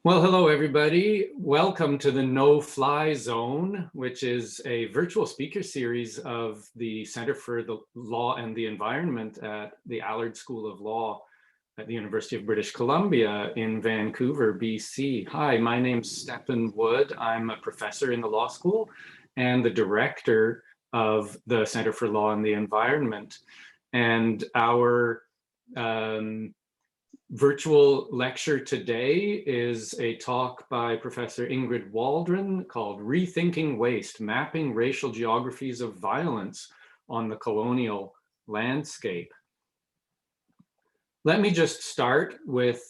Well, hello, everybody. Welcome to the No-Fly Zone, which is a virtual speaker series of the Center for the Law and the Environment at the Allard School of Law at the University of British Columbia in Vancouver, BC. Hi, my name's Stephen Wood. I'm a professor in the law school and the director of the Center for Law and the Environment. And our virtual lecture today is a talk by Professor Ingrid Waldron called Rethinking Waste, Mapping Racial Geographies of Violence on the Colonial Landscape. Let me just start with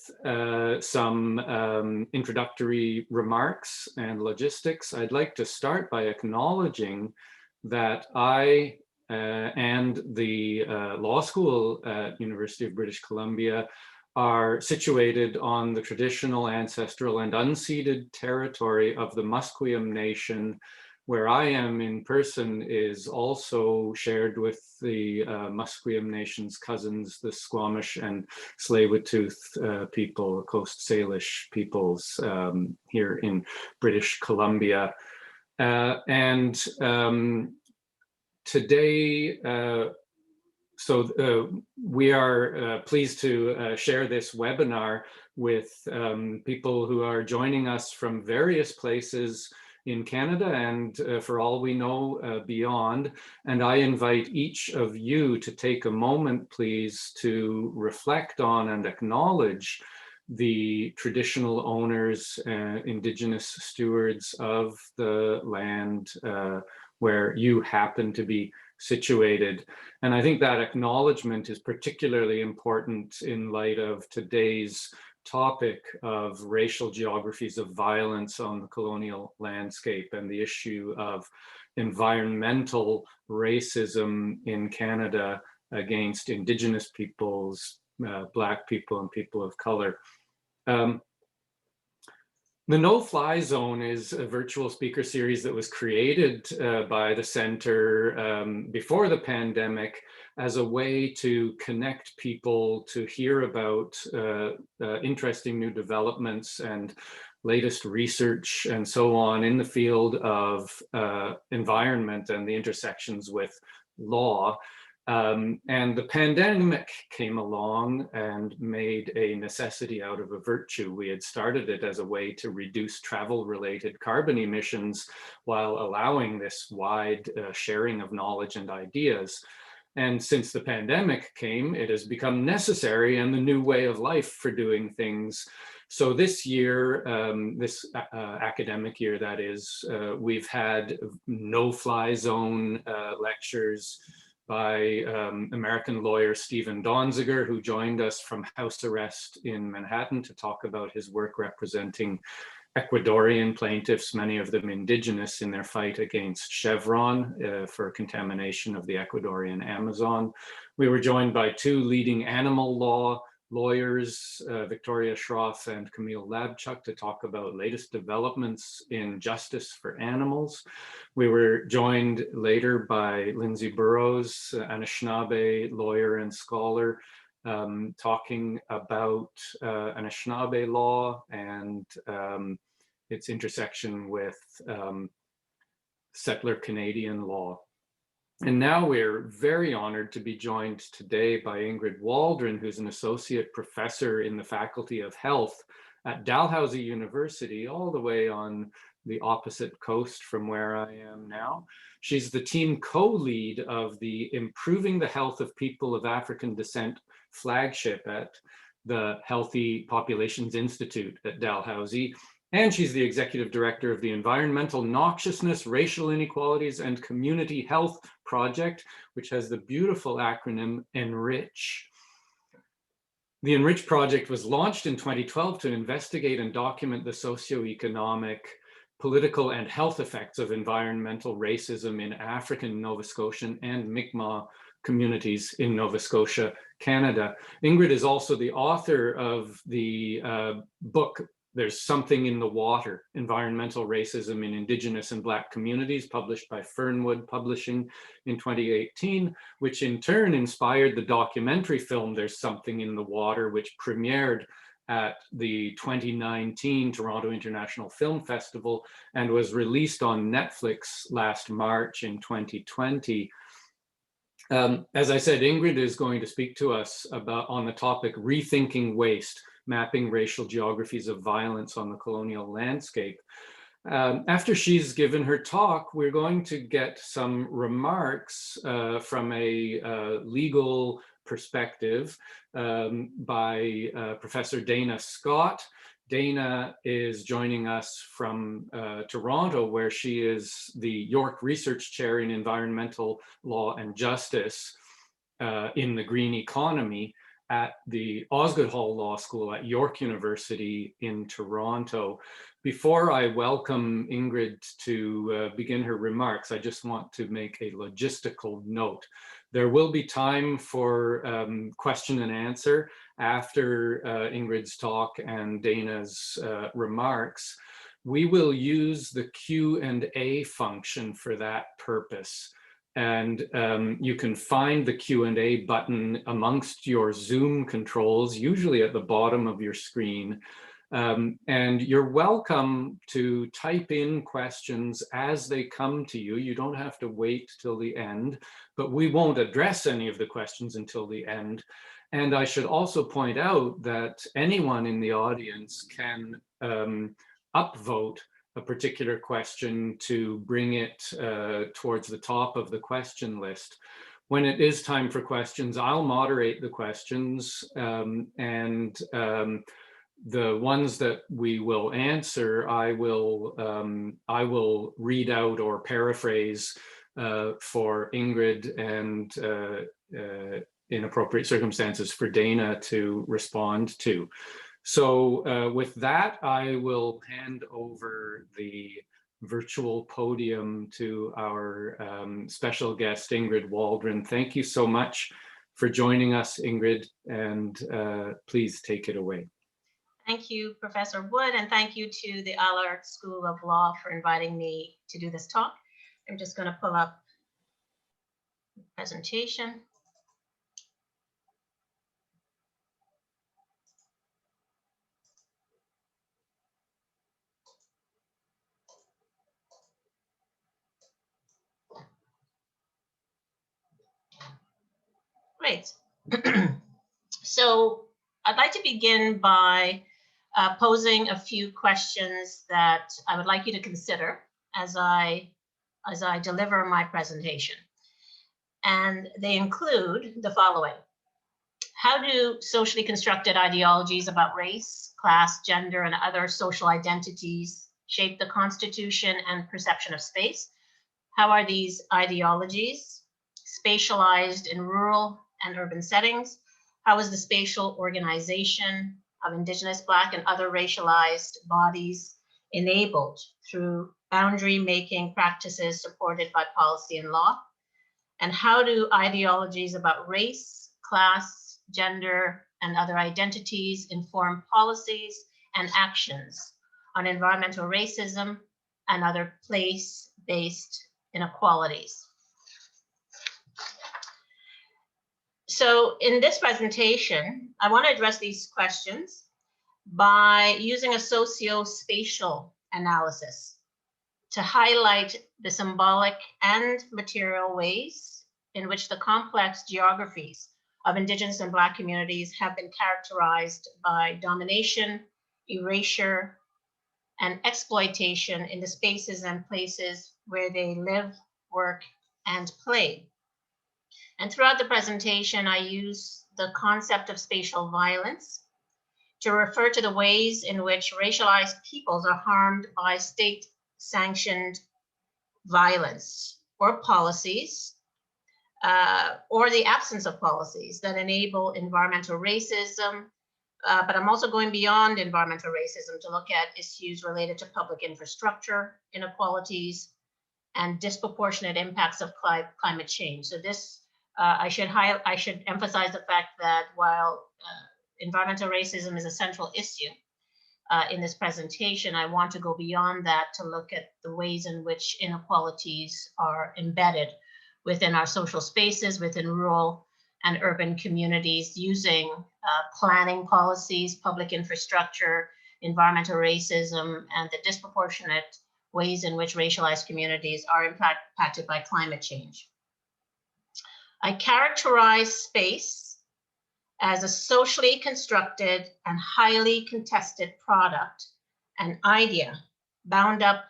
some introductory remarks and logistics. I'd like to start by acknowledging that I and the law school at University of British Columbia are situated on the traditional, ancestral, and unceded territory of the Musqueam Nation. Where I am in person is also shared with the Musqueam Nation's cousins, the Squamish and Tsleil-Waututh people, Coast Salish peoples here in British Columbia. Today, we are pleased to share this webinar with people who are joining us from various places in Canada and for all we know beyond. And I invite each of you to take a moment, please, to reflect on and acknowledge the traditional owners, Indigenous stewards of the land where you happen to be situated. And I think that acknowledgement is particularly important in light of today's topic of racial geographies of violence on the colonial landscape and the issue of environmental racism in Canada against Indigenous peoples, Black people, and people of color. The No-Fly Zone is a virtual speaker series that was created by the center before the pandemic as a way to connect people to hear about interesting new developments and latest research and so on in the field of environment and the intersections with law. And the pandemic came along and made a necessity out of a virtue. We had started it as a way to reduce travel-related carbon emissions while allowing this wide sharing of knowledge and ideas. And since the pandemic came, it has become necessary and the new way of life for doing things. So this year, this academic year that is, we've had no-fly zone lectures by American lawyer Stephen Donziger, who joined us from house arrest in Manhattan to talk about his work representing Ecuadorian plaintiffs, many of them indigenous, in their fight against Chevron for contamination of the Ecuadorian Amazon. We were joined by two leading animal law lawyers, Victoria Schroff and Camille Labchuk, to talk about latest developments in justice for animals. We were joined later by Lindsay Burrows, Anishinaabe lawyer and scholar, talking about Anishinaabe law and its intersection with settler Canadian law. And now we're very honored to be joined today by Ingrid Waldron, who's an associate professor in the Faculty of Health at Dalhousie University, all the way on the opposite coast from where I am now. She's the team co-lead of the Improving the Health of People of African Descent flagship at the Healthy Populations Institute at Dalhousie. And she's the executive director of the Environmental Noxiousness, Racial Inequalities, and Community Health Project, which has the beautiful acronym ENRICH. The ENRICH project was launched in 2012 to investigate and document the socioeconomic, political, and health effects of environmental racism in African, Nova Scotian, and Mi'kmaq communities in Nova Scotia, Canada. Ingrid is also the author of the book, There's Something in the Water, Environmental Racism in Indigenous and Black Communities, published by Fernwood Publishing in 2018, which in turn inspired the documentary film, There's Something in the Water, which premiered at the 2019 Toronto International Film Festival and was released on Netflix last March in 2020. As I said, Ingrid is going to speak to us on the topic Rethinking Waste, Mapping Racial Geographies of Violence on the Colonial Landscape. After she's given her talk, we're going to get some remarks from a legal perspective by Professor Dayna Scott. Dayna is joining us from Toronto, where she is the York Research Chair in Environmental Law and Justice in the Green Economy at the Osgoode Hall Law School at York University in Toronto. Before I welcome Ingrid to begin her remarks, I just want to make a logistical note. There will be time for question and answer after Ingrid's talk and Dayna's remarks. We will use the Q&A function for that purpose. And you can find the Q&A button amongst your Zoom controls, usually at the bottom of your screen. And you're welcome to type in questions as they come to you. You don't have to wait till the end, but we won't address any of the questions until the end. And I should also point out that anyone in the audience can upvote a particular question to bring it towards the top of the question list. When it is time for questions, I'll moderate the questions, and the ones that we will answer, I will read out or paraphrase for Ingrid, and in appropriate circumstances for Dayna to respond to. So with that, I will hand over the virtual podium to our special guest, Ingrid Waldron. Thank you so much for joining us, Ingrid, and please take it away. Thank you, Professor Wood, and thank you to the Allard School of Law for inviting me to do this talk. I'm just going to pull up the presentation. Great. So I'd like to begin by posing a few questions that I would like you to consider as I deliver my presentation. And they include the following. How do socially constructed ideologies about race, class, gender, and other social identities shape the constitution and perception of space? How are these ideologies spatialized in rural and urban settings? How is the spatial organization of Indigenous, Black, and other racialized bodies enabled through boundary making practices supported by policy and law? And how do ideologies about race, class, gender, and other identities inform policies and actions on environmental racism and other place-based inequalities? So in this presentation, I want to address these questions by using a socio-spatial analysis to highlight the symbolic and material ways in which the complex geographies of Indigenous and Black communities have been characterized by domination, erasure, and exploitation in the spaces and places where they live, work, and play. And throughout the presentation, I use the concept of spatial violence to refer to the ways in which racialized peoples are harmed by state-sanctioned violence or policies, or the absence of policies that enable environmental racism. But I'm also going beyond environmental racism to look at issues related to public infrastructure, inequalities, and disproportionate impacts of climate change. So this, I should emphasize the fact that while environmental racism is a central issue in this presentation, I want to go beyond that to look at the ways in which inequalities are embedded within our social spaces, within rural and urban communities using planning policies, public infrastructure, environmental racism, and the disproportionate ways in which racialized communities are impacted by climate change. I characterize space as a socially constructed and highly contested product, an idea bound up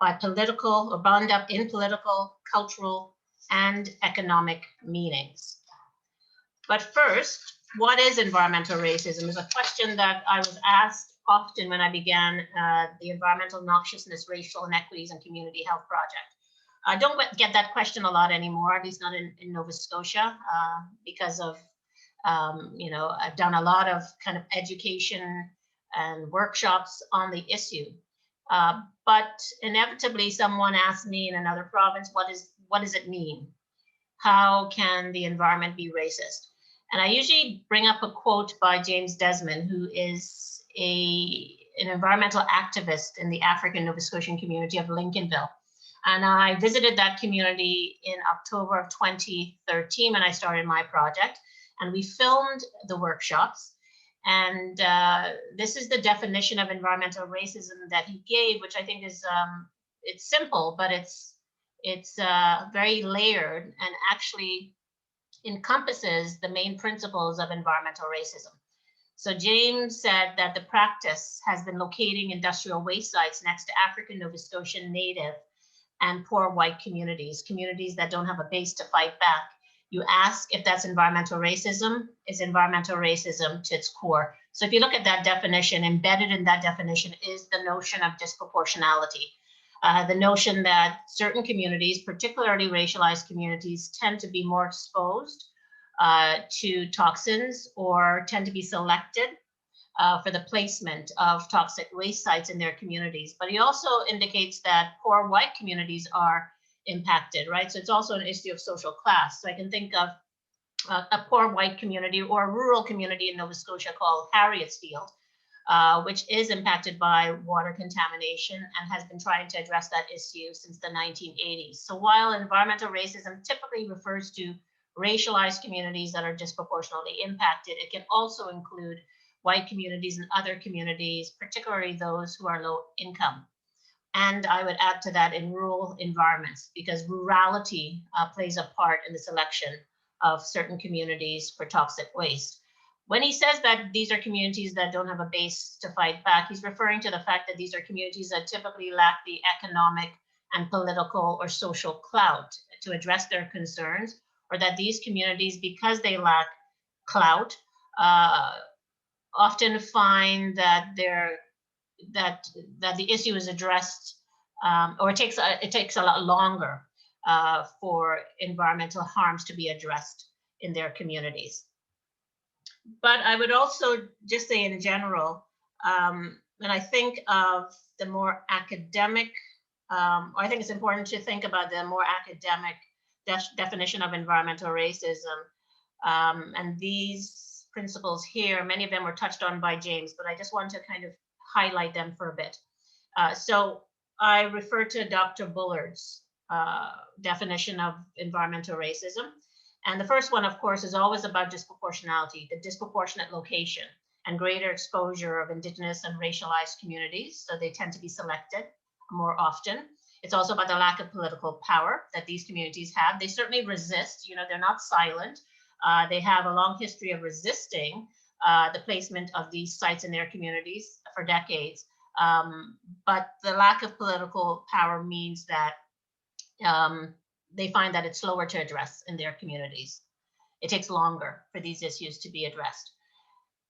in political, cultural, and economic meanings. But first, what is environmental racism is a question that I was asked often when I began the Environmental Noxiousness, Racial Inequities, and Community Health Project. I don't get that question a lot anymore, at least not in Nova Scotia, because of, I've done a lot of kind of education and workshops on the issue. But inevitably, someone asked me in another province, what does it mean? How can the environment be racist? And I usually bring up a quote by James Desmond, who is an environmental activist in the African Nova Scotian community of Lincolnville. And I visited that community in October of 2013 when I started my project. And we filmed the workshops. And this is the definition of environmental racism that he gave, which I think is, it's simple, but it's very layered and actually encompasses the main principles of environmental racism. So James said that the practice has been locating industrial waste sites next to African Nova Scotian Native and poor white communities that don't have a base to fight back. You ask if that's environmental racism, is environmental racism to its core. So if you look at that definition, embedded in that definition is the notion of disproportionality. The notion that certain communities, particularly racialized communities, tend to be more exposed to toxins or tend to be selected for the placement of toxic waste sites in their communities. But he also indicates that poor white communities are impacted, right? So it's also an issue of social class. So I can think of a poor white community or a rural community in Nova Scotia called Harrietsfield, which is impacted by water contamination and has been trying to address that issue since the 1980s. So while environmental racism typically refers to racialized communities that are disproportionately impacted, it can also include white communities and other communities, particularly those who are low income. And I would add to that in rural environments, because rurality plays a part in the selection of certain communities for toxic waste. When he says that these are communities that don't have a base to fight back, he's referring to the fact that these are communities that typically lack the economic and political or social clout to address their concerns, or that these communities, because they lack clout, often find that the issue is addressed, or it takes a lot longer for environmental harms to be addressed in their communities. But I would also just say in general, when I think of the more academic, I think it's important to think about the more academic definition of environmental racism. And these principles here, many of them were touched on by James, but I just want to kind of highlight them for a bit. So I refer to Dr. Bullard's definition of environmental racism. And the first one, of course, is always about disproportionality, the disproportionate location and greater exposure of Indigenous and racialized communities. So they tend to be selected more often. It's also about the lack of political power that these communities have. They certainly resist, they're not silent. They have a long history of resisting the placement of these sites in their communities for decades. But the lack of political power means that they find that it's slower to address in their communities. It takes longer for these issues to be addressed.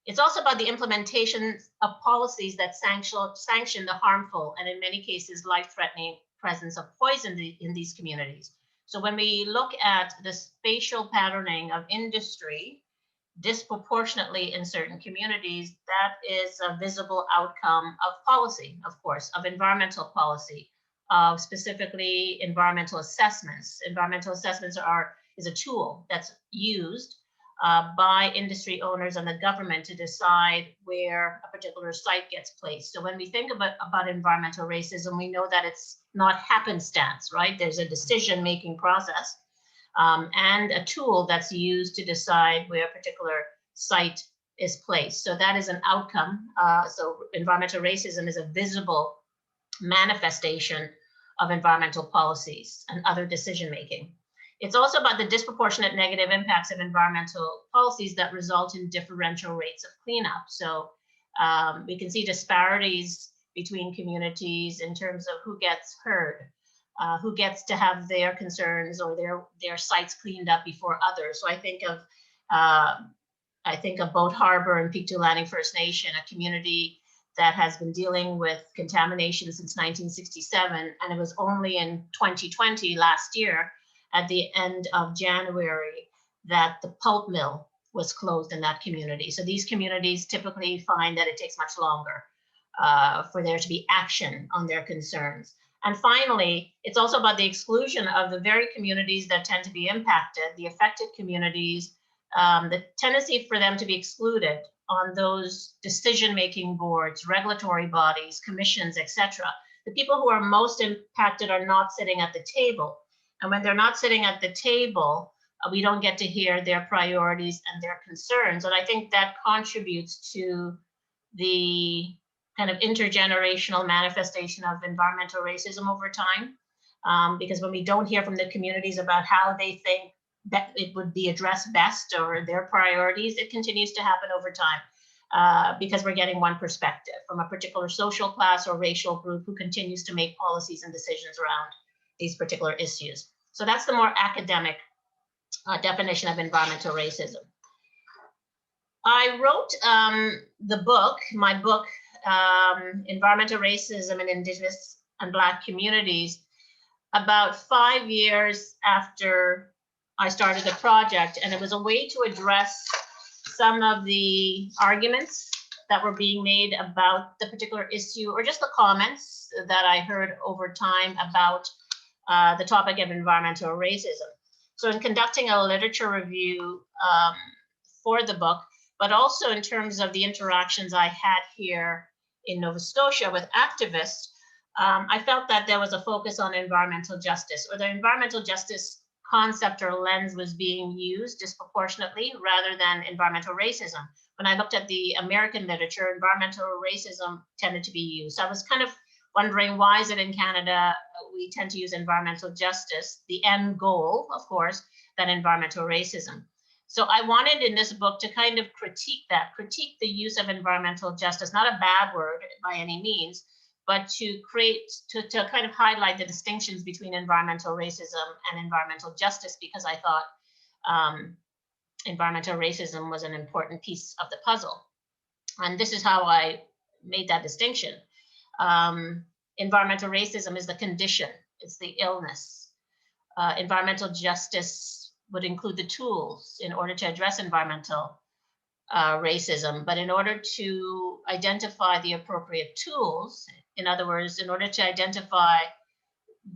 It's also about the implementation of policies that sanction the harmful and in many cases life-threatening presence of poison in these communities. So when we look at the spatial patterning of industry disproportionately in certain communities, that is a visible outcome of policy, of course, of environmental policy, of specifically environmental assessments. Environmental assessments is a tool that's used by industry owners and the government to decide where a particular site gets placed. So when we think about environmental racism, we know that it's not happenstance, right? There's a decision-making process. and a tool that's used to decide where a particular site is placed. So that is an outcome. So environmental racism is a visible manifestation of environmental policies and other decision making. It's also about the disproportionate negative impacts of environmental policies that result in differential rates of cleanup. So we can see disparities between communities in terms of who gets heard, who gets to have their concerns or their sites cleaned up before others. So I think of Boat Harbor and Pictou Landing First Nation, a community that has been dealing with contamination since 1967, and it was only in 2020, last year, at the end of January, that the pulp mill was closed in that community. So these communities typically find that it takes much longer for there to be action on their concerns. And finally, it's also about the exclusion of the very communities that tend to be impacted, the affected communities, the tendency for them to be excluded on those decision-making boards, regulatory bodies, commissions, etc. The people who are most impacted are not sitting at the table. And when they're not sitting at the table, we don't get to hear their priorities and their concerns. And I think that contributes to the kind of intergenerational manifestation of environmental racism over time. Because when we don't hear from the communities about how they think that it would be addressed best or their priorities, it continues to happen over time because we're getting one perspective from a particular social class or racial group who continues to make policies and decisions around these particular issues. So that's the more academic definition of environmental racism. I wrote my book, Environmental Racism in Indigenous and Black Communities, about 5 years after I started the project, and it was a way to address some of the arguments that were being made about the particular issue, or just the comments that I heard over time about the topic of environmental racism. So in conducting a literature review for the book, but also in terms of the interactions I had here in Nova Scotia with activists, I felt that there was a focus on environmental justice, or the environmental justice concept or lens was being used disproportionately rather than environmental racism. When I looked at the American literature, environmental racism tended to be used. So I was kind of wondering, why is it in Canada we tend to use environmental justice, the end goal, of course, than environmental racism? So I wanted in this book to kind of critique the use of environmental justice, not a bad word by any means, but to kind of highlight the distinctions between environmental racism and environmental justice, because I thought environmental racism was an important piece of the puzzle. And this is how I made that distinction. Environmental racism is the condition, it's the illness. Environmental justice would include the tools in order to address environmental racism, but in order to identify the appropriate tools, in other words, in order to identify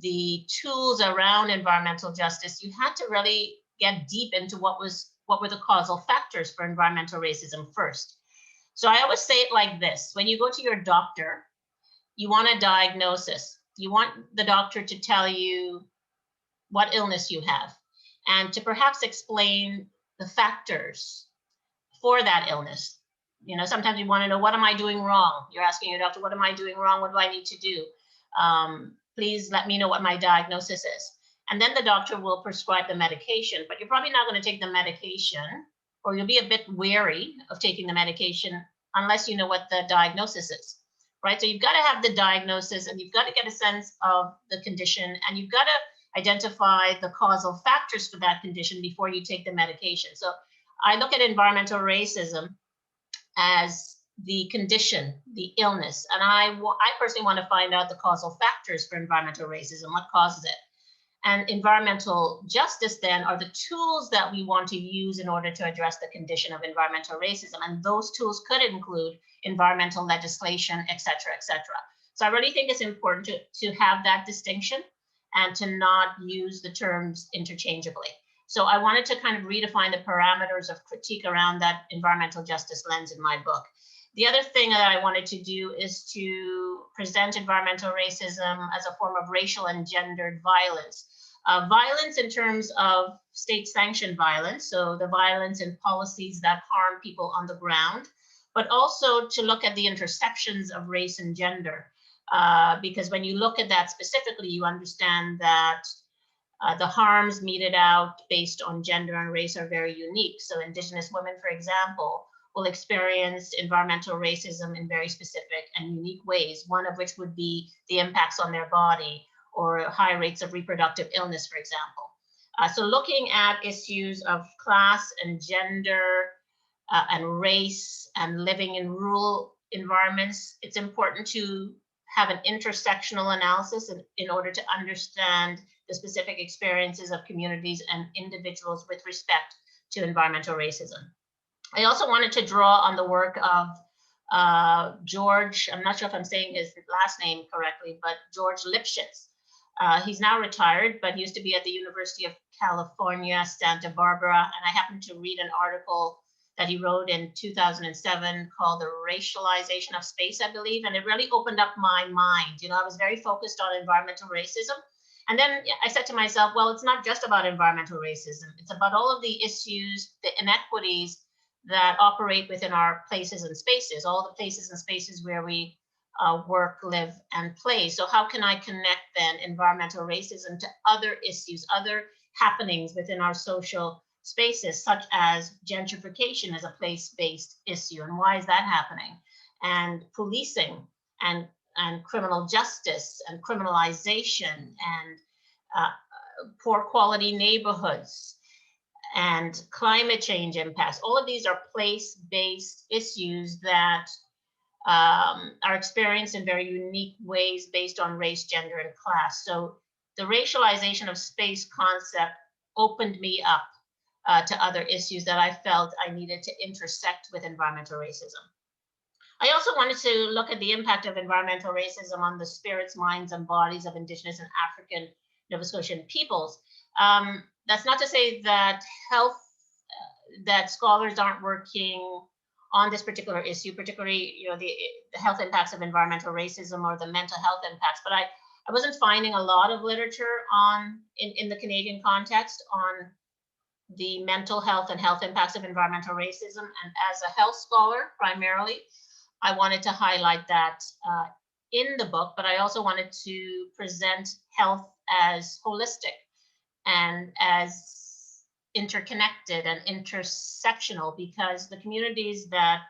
the tools around environmental justice, you had to really get deep into what were the causal factors for environmental racism first. So I always say it like this: when you go to your doctor, you want a diagnosis. You want the doctor to tell you what illness you have and to perhaps explain the factors for that illness. You know, sometimes you want to know, what am I doing wrong? You're asking your doctor, what am I doing wrong? What do I need to do? Please let me know what my diagnosis is. And then the doctor will prescribe the medication, but you're probably not going to take the medication, or you'll be a bit wary of taking the medication unless you know what the diagnosis is, right? So you've got to have the diagnosis, and you've got to get a sense of the condition, and you've got to identify the causal factors for that condition before you take the medication. So I look at environmental racism as the condition, the illness, and I personally want to find out the causal factors for environmental racism, what causes it. And environmental justice then are the tools that we want to use in order to address the condition of environmental racism. And those tools could include environmental legislation, et cetera, et cetera. So I really think it's important to have that distinction and to not use the terms interchangeably. So I wanted to kind of redefine the parameters of critique around that environmental justice lens in my book. The other thing that I wanted to do is to present environmental racism as a form of racial and gendered violence. Violence in terms of state-sanctioned violence, so the violence and policies that harm people on the ground, but also to look at the intersections of race and gender. Because when you look at that specifically, you understand that the harms meted out based on gender and race are very unique. So Indigenous women, for example, will experience environmental racism in very specific and unique ways, one of which would be the impacts on their body or high rates of reproductive illness, for example. So looking at issues of class and gender and race and living in rural environments, it's important to have an intersectional analysis in order to understand the specific experiences of communities and individuals with respect to environmental racism. I also wanted to draw on the work of George, I'm not sure if I'm saying his last name correctly, but George Lipschitz. He's now retired, but he used to be at the University of California, Santa Barbara, and I happened to read an article that he wrote in 2007 called The Racialization of Space, I believe, and it really opened up my mind. You know, I was very focused on environmental racism. And then I said to myself, well, it's not just about environmental racism. It's about all of the issues, the inequities that operate within our places and spaces, all the places and spaces where we work, live, and play. So how can I connect then environmental racism to other issues, other happenings within our social spaces, such as gentrification as a place-based issue, and why is that happening? And policing and criminal justice and criminalization and poor quality neighborhoods and climate change impacts. All of these are place-based issues that are experienced in very unique ways based on race, gender, and class. So the racialization of space concept opened me up to other issues that I felt I needed to intersect with environmental racism. I also wanted to look at the impact of environmental racism on the spirits, minds, and bodies of Indigenous and African Nova Scotian peoples. That's not to say that that scholars aren't working on this particular issue, particularly the health impacts of environmental racism or the mental health impacts, but I wasn't finding a lot of literature in the Canadian context on the mental health and health impacts of environmental racism. And as a health scholar, primarily, I wanted to highlight that in the book, but I also wanted to present health as holistic and as interconnected and intersectional, because the communities that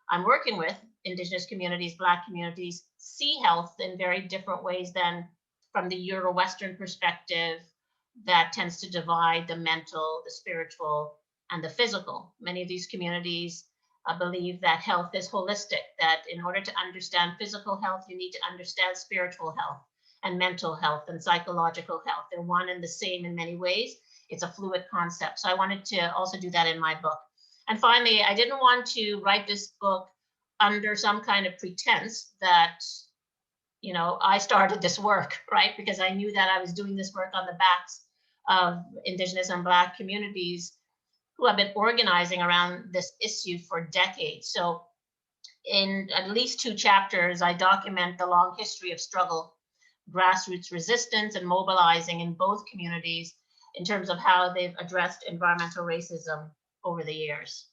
I'm working with, Indigenous communities, Black communities, see health in very different ways than from the Euro-Western perspective that tends to divide the mental, the spiritual, and the physical. Many of these communities believe that health is holistic, that in order to understand physical health, you need to understand spiritual health and mental health and psychological health. They're one and the same in many ways. It's a fluid concept. So I wanted to also do that in my book. And finally, I didn't want to write this book under some kind of pretense that, I started this work, right? Because I knew that I was doing this work on the backs of Indigenous and Black communities who have been organizing around this issue for decades. So in at least 2 chapters, I document the long history of struggle, grassroots resistance, and mobilizing in both communities in terms of how they've addressed environmental racism over the years.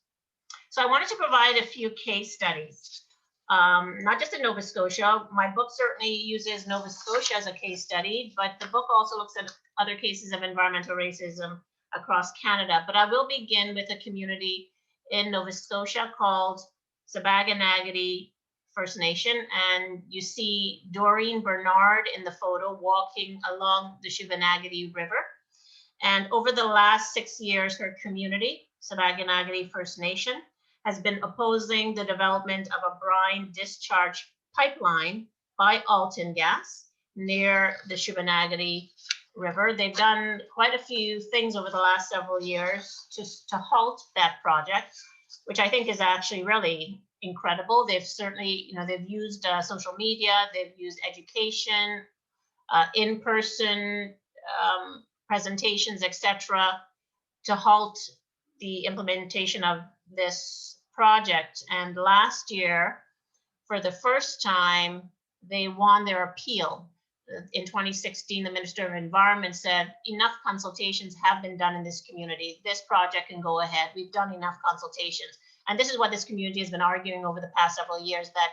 So I wanted to provide a few case studies, not just in Nova Scotia. My book certainly uses Nova Scotia as a case study, but the book also looks at other cases of environmental racism across Canada. But I will begin with a community in Nova Scotia called Sabaganagadi First Nation. And you see Doreen Bernard in the photo walking along the Shubenacadie River. And over the last 6 years, her community, Sabaganagadi First Nation, has been opposing the development of a brine discharge pipeline by Alton Gas near the Shubenacadie River. They've done quite a few things over the last several years to halt that project, which I think is actually really incredible. They've certainly, they've used social media, they've used education, in-person presentations, etc., to halt the implementation of this project. And last year, for the first time, they won their appeal in 2016, the Minister of Environment said, enough consultations have been done in this community. This project can go ahead. We've done enough consultations. And this is what this community has been arguing over the past several years, that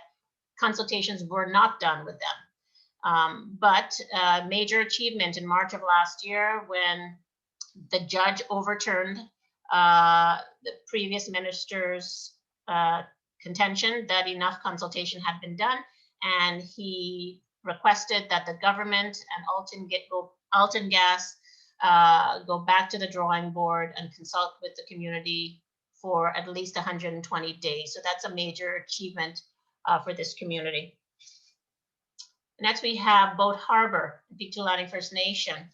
consultations were not done with them. But major achievement in March of last year, when the judge overturned the previous minister's contention that enough consultation had been done, and he requested that the government and Alton Gas go back to the drawing board and consult with the community for at least 120 days. So that's a major achievement for this community. Next, we have Boat Harbor, Pictou Landing First Nation.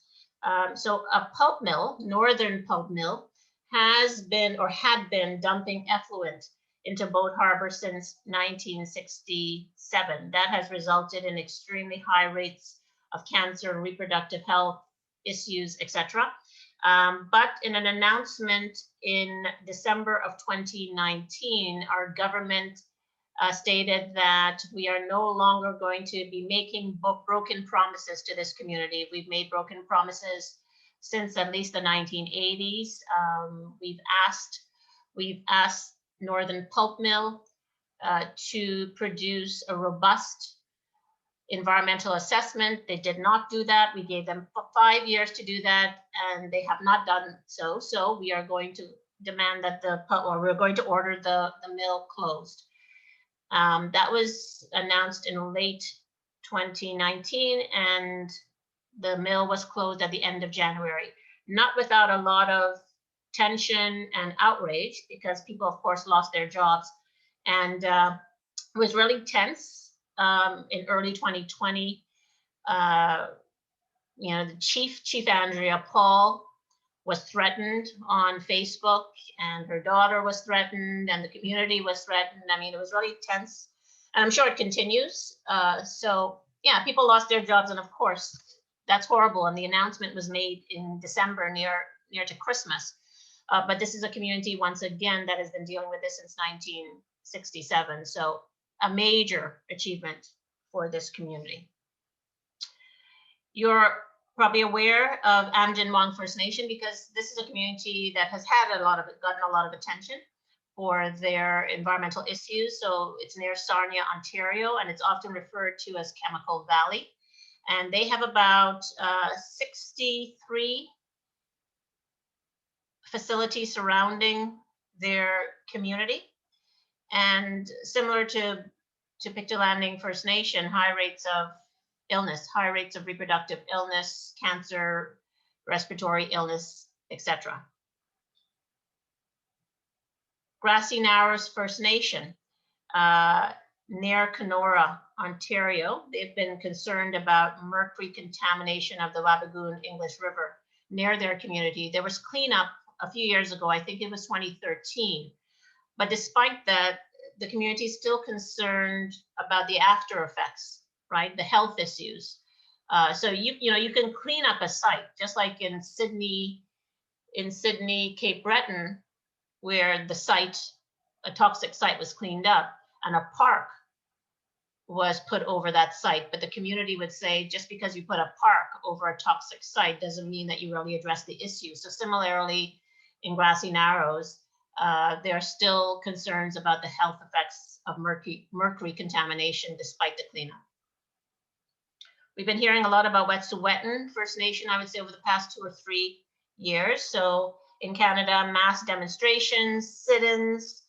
So a pulp mill, northern pulp mill, has been or had been dumping effluent into Boat Harbor since 1967. That has resulted in extremely high rates of cancer and reproductive health issues, etc. But in an announcement in December of 2019, our government stated that we are no longer going to be making broken promises to this community. We've made broken promises since at least the 1980s. We've asked Northern Pulp Mill to produce a robust environmental assessment. They did not do that. We gave them 5 years to do that, and they have not done so. So we are going to demand that we're going to order the mill closed. That was announced in late 2019, and the mill was closed at the end of January. Not without a lot of tension and outrage, because people, of course, lost their jobs. And it was really tense in early 2020. The Chief Andrea Paul was threatened on Facebook, and her daughter was threatened, and the community was threatened. I mean, it was really tense, and I'm sure it continues. So yeah, people lost their jobs, and of course, that's horrible. And the announcement was made in December, near to Christmas. But this is a community, once again, that has been dealing with this since 1967. So a major achievement for this community. You're probably aware of Amjin First Nation, because this is a community that has had gotten a lot of attention for their environmental issues. So it's near Sarnia, Ontario, and it's often referred to as Chemical Valley. And they have about 63 facilities surrounding their community. And similar to Pictou Landing First Nation, high rates of illness, high rates of reproductive illness, cancer, respiratory illness, etc. Grassy Narrows First Nation, near Kenora, Ontario. They've been concerned about mercury contamination of the Wabigoon English River near their community. There was cleanup a few years ago, I think it was 2013. But despite that, the community is still concerned about the after effects, right? The health issues. So you can clean up a site, just like in Sydney, Cape Breton, where the site, a toxic site, was cleaned up and a park was put over that site. But the community would say, just because you put a park over a toxic site doesn't mean that you really address the issue. So similarly, in Grassy Narrows, there are still concerns about the health effects of mercury contamination despite the cleanup. We've been hearing a lot about Wet'suwet'en First Nation, I would say, over the past 2 or 3 years. So in Canada, mass demonstrations, sit-ins,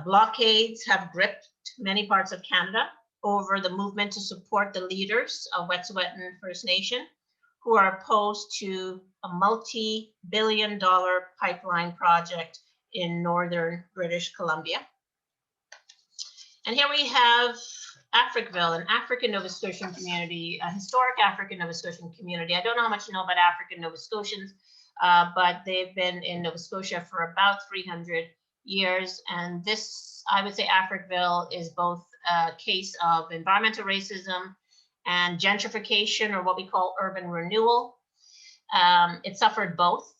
blockades have gripped many parts of Canada over the movement to support the leaders of Wet'suwet'en First Nation, who are opposed to a multi-billion-dollar pipeline project in northern British Columbia. And here we have Africville, an African Nova Scotian community, a historic African Nova Scotian community. I don't know how much you know about African Nova Scotians, but they've been in Nova Scotia for about 300 years. And this, I would say, Africville is both a case of environmental racism and gentrification, or what we call urban renewal. It suffered both.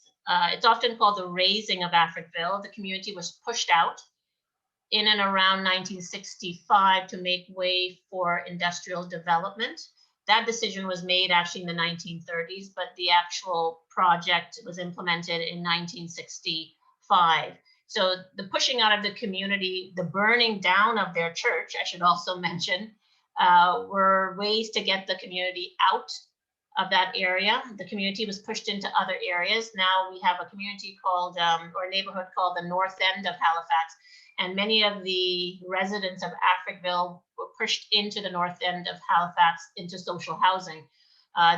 It's often called the raising of Africville. The community was pushed out in and around 1965 to make way for industrial development. That decision was made actually in the 1930s, but the actual project was implemented in 1965. So the pushing out of the community, the burning down of their church, I should also mention, were ways to get the community out of that area. The community was pushed into other areas. Now we have a community called, or a neighborhood called the North End of Halifax, and many of the residents of Africville were pushed into the North End of Halifax into social housing.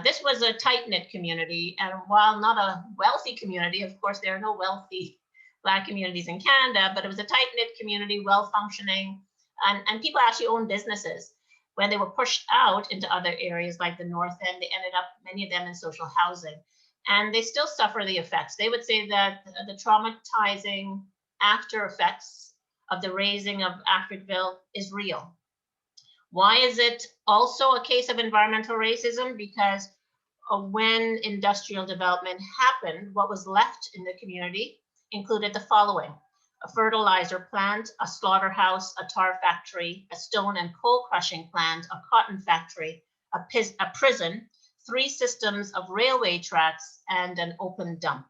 This was a tight-knit community, and while not a wealthy community, of course, there are no wealthy Black communities in Canada, but it was a tight-knit community, well-functioning, and people actually owned businesses. When they were pushed out into other areas like the North End, they ended up, many of them, in social housing. And they still suffer the effects. They would say that the traumatizing after effects of the razing of Africville is real. Why is it also a case of environmental racism? Because when industrial development happened, what was left in the community included the following: a fertilizer plant, a slaughterhouse, a tar factory, a stone and coal crushing plant, a cotton factory, a prison, 3 systems of railway tracks, and an open dump.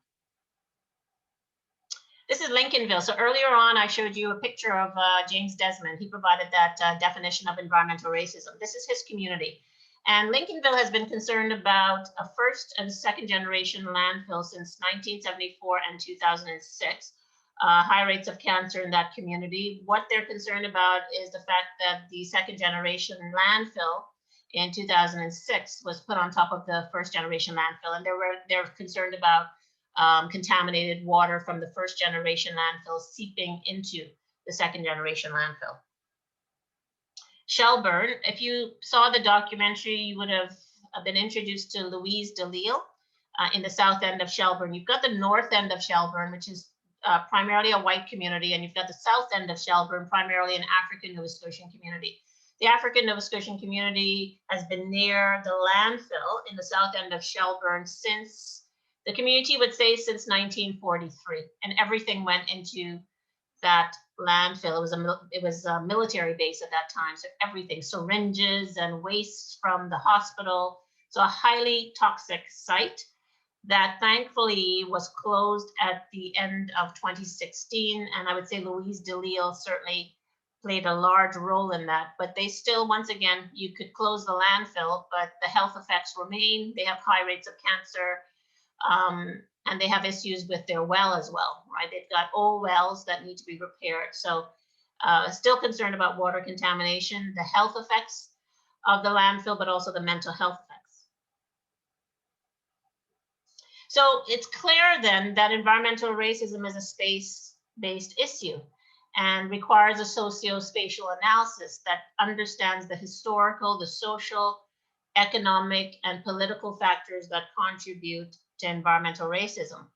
This is Lincolnville. So earlier on, I showed you a picture of James Desmond. He provided that definition of environmental racism. This is his community. And Lincolnville has been concerned about a first and second generation landfill since 1974 and 2006. High rates of cancer in that community. What they're concerned about is the fact that the second generation landfill in 2006 was put on top of the first generation landfill, and they're concerned about contaminated water from the first generation landfill seeping into the second generation landfill. Shelburne, if you saw the documentary, you would have been introduced to Louise DeLille in the south end of Shelburne. You've got the north end of Shelburne, which is primarily a white community, and you've got the south end of Shelburne, primarily an African Nova Scotian community. The African Nova Scotian community has been near the landfill in the south end of Shelburne since, the community would say, since 1943, and everything went into that landfill. It was a military base at that time, so everything, syringes and waste from the hospital. So a highly toxic site that thankfully was closed at the end of 2016. And I would say Louise DeLille certainly played a large role in that. But they still, once again, you could close the landfill, but the health effects remain. They have high rates of cancer, and they have issues with their well as well, right? They've got old wells that need to be repaired. So still concerned about water contamination, the health effects of the landfill, but also the mental health effects. So it's clear then that environmental racism is a space-based issue and requires a socio-spatial analysis that understands the historical, the social, economic, and political factors that contribute to environmental racism.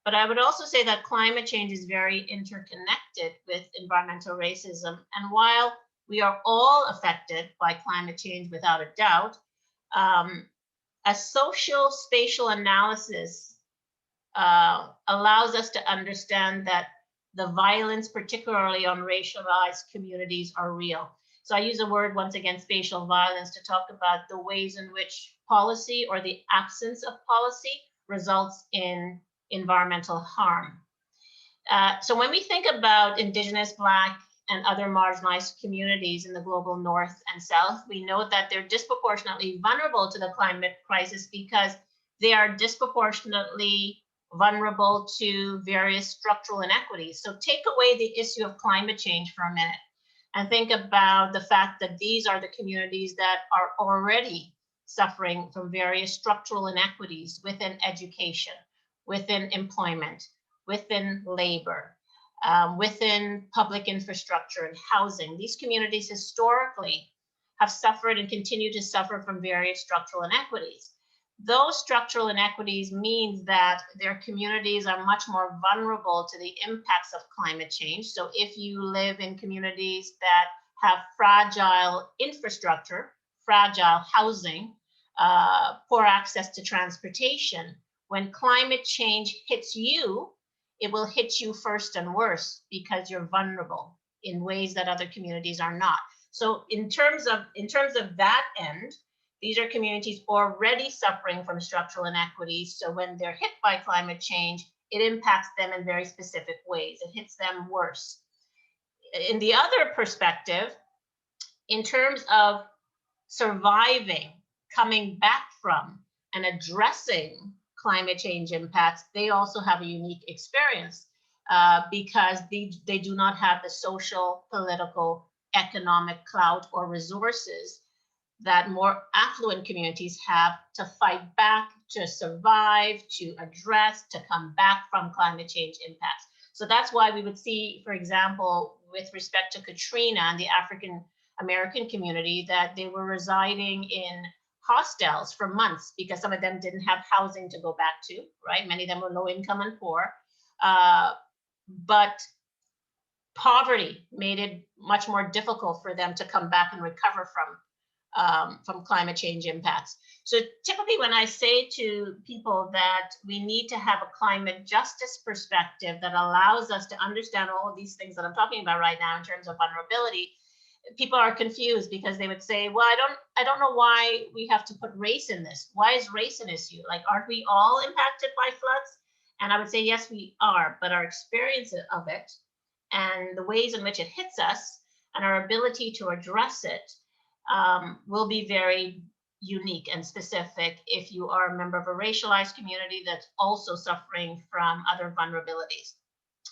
But I would also say that climate change is very interconnected with environmental racism. And while we are all affected by climate change without a doubt, a social spatial analysis allows us to understand that the violence, particularly on racialized communities, are real. So I use a word, once again, spatial violence, to talk about the ways in which policy or the absence of policy results in environmental harm. So when we think about Indigenous, Black, and other marginalized communities in the global north and south, we know that they're disproportionately vulnerable to the climate crisis because they are disproportionately vulnerable to various structural inequities. So take away the issue of climate change for a minute and think about the fact that these are the communities that are already suffering from various structural inequities within education, within employment, within labor, within public infrastructure and housing. These communities historically have suffered and continue to suffer from various structural inequities. Those structural inequities mean that their communities are much more vulnerable to the impacts of climate change. So if you live in communities that have fragile infrastructure, fragile housing, poor access to transportation, when climate change hits you, it will hit you first and worse because you're vulnerable in ways that other communities are not. So in terms of that end, These are communities already suffering from structural inequities. So when they're hit by climate change, it impacts them in very specific ways. It hits them worse. In the other perspective, in terms of surviving, coming back from, and addressing climate change impacts, they also have a unique experience because they do not have the social, political, economic clout or resources that more affluent communities have to fight back, to survive, to address, to come back from climate change impacts. So that's why we would see, for example, with respect to Katrina and the African American community, that they were residing in hostels for months because some of them didn't have housing to go back to, right? Many of them were low income and poor. But poverty made it much more difficult for them to come back and recover from climate change impacts. So typically when I say to people that we need to have a climate justice perspective that allows us to understand all of these things that I'm talking about right now in terms of vulnerability, people are confused because they would say, well, I don't know why we have to put race in this. Why is race an issue? Like, aren't we all impacted by floods? And I would say, yes, we are, but our experience of it and the ways in which it hits us and our ability to address it will be very unique and specific if you are a member of a racialized community that's also suffering from other vulnerabilities.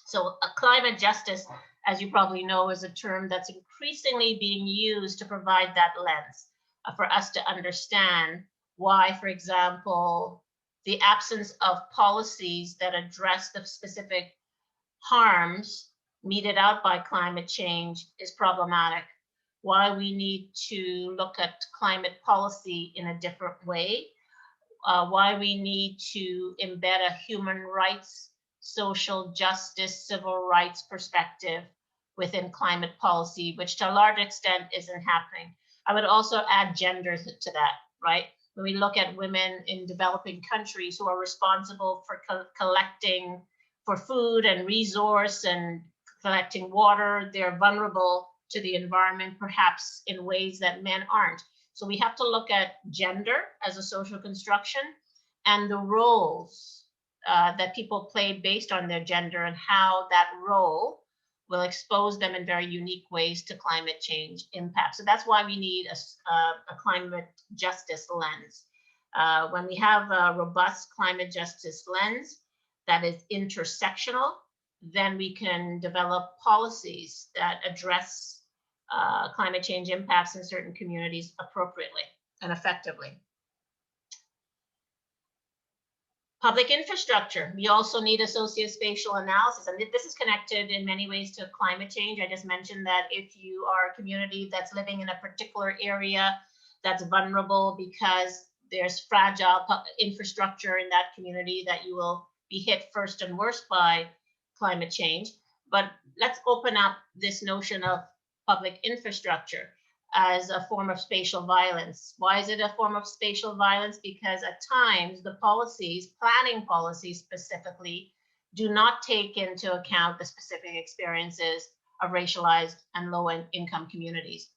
So climate justice, as you probably know, is a term that's increasingly being used to provide that lens for us to understand why, for example, the absence of policies that address the specific harms meted out by climate change is problematic, why we need to look at climate policy in a different way, why we need to embed a human rights, social justice, civil rights perspective within climate policy, which to a large extent isn't happening. I would also add gender to that, right? When we look at women in developing countries who are responsible for collecting for food and resource and collecting water, they're vulnerable to the environment, perhaps in ways that men aren't. So we have to look at gender as a social construction and the roles that people play based on their gender and how that role will expose them in very unique ways to climate change impact. So that's why we need a climate justice lens. When we have a robust climate justice lens that is intersectional, then we can develop policies that address climate change impacts in certain communities appropriately and effectively. Public infrastructure. We also need a socio-spatial analysis, and this is connected in many ways to climate change. I just mentioned that if you are a community that's living in a particular area that's vulnerable because there's fragile infrastructure in that community, that you will be hit first and worst by climate change. But let's open up this notion of public infrastructure as a form of spatial violence. Why is it a form of spatial violence? Because at times the policies, planning policies specifically, do not take into account the specific experiences of racialized and low-income communities.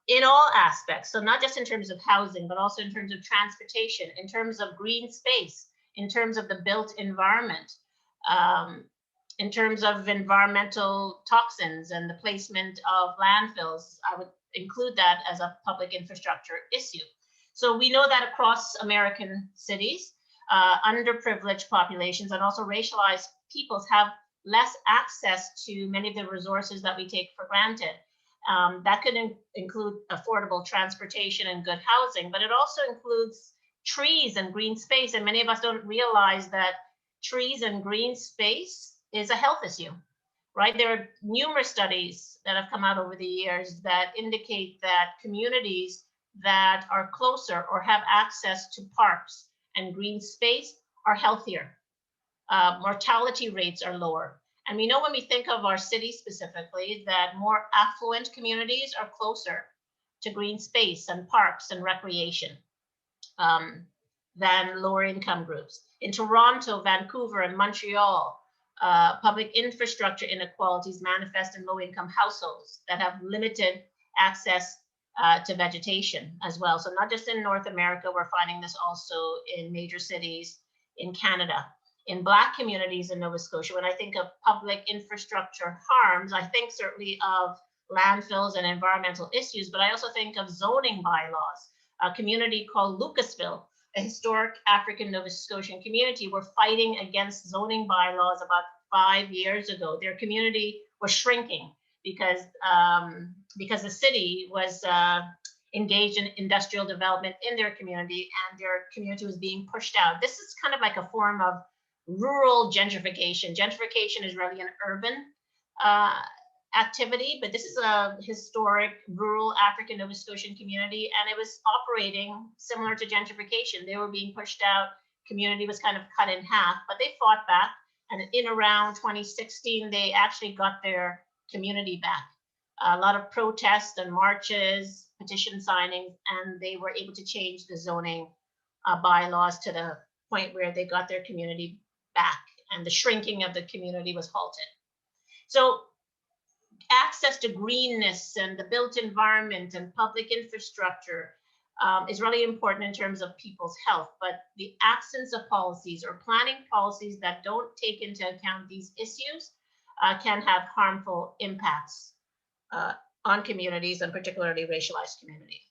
In all aspects, so not just in terms of housing, but also in terms of transportation, in terms of green space, in terms of the built environment, in terms of environmental toxins and the placement of landfills. I would include that as a public infrastructure issue. So we know that across American cities, underprivileged populations and also racialized peoples have less access to many of the resources that we take for granted. That could include affordable transportation and good housing, but it also includes trees and green space. And many of us don't realize that trees and green space is a health issue, right? There are numerous studies that have come out over the years that indicate that communities that are closer or have access to parks and green space are healthier. Mortality rates are lower. And we know when we think of our city specifically that more affluent communities are closer to green space and parks and recreation than lower income groups. In Toronto, Vancouver, and Montreal, public infrastructure inequalities manifest in low income households that have limited access to vegetation as well. So not just in North America, we're finding this also in major cities in Canada. In Black communities in Nova Scotia, when I think of public infrastructure harms, I think certainly of landfills and environmental issues, but I also think of zoning bylaws. A community called Lucasville, a historic African Nova Scotian community, were fighting against zoning bylaws about 5 years ago. Their community was shrinking because the city was engaged in industrial development in their community, and their community was being pushed out. This is kind of like a form of rural gentrification. Gentrification is really an urban activity, but this is a historic rural African Nova Scotian community, and it was operating similar to gentrification. They were being pushed out. Community was kind of cut in half, but they fought back, and in around 2016, they actually got their community back. A lot of protests and marches, petition signings, and they were able to change the zoning bylaws to the point where they got their community back, and the shrinking of the community was halted. So access to greenness and the built environment and public infrastructure is really important in terms of people's health, but the absence of policies or planning policies that don't take into account these issues can have harmful impacts on communities, and particularly racialized communities.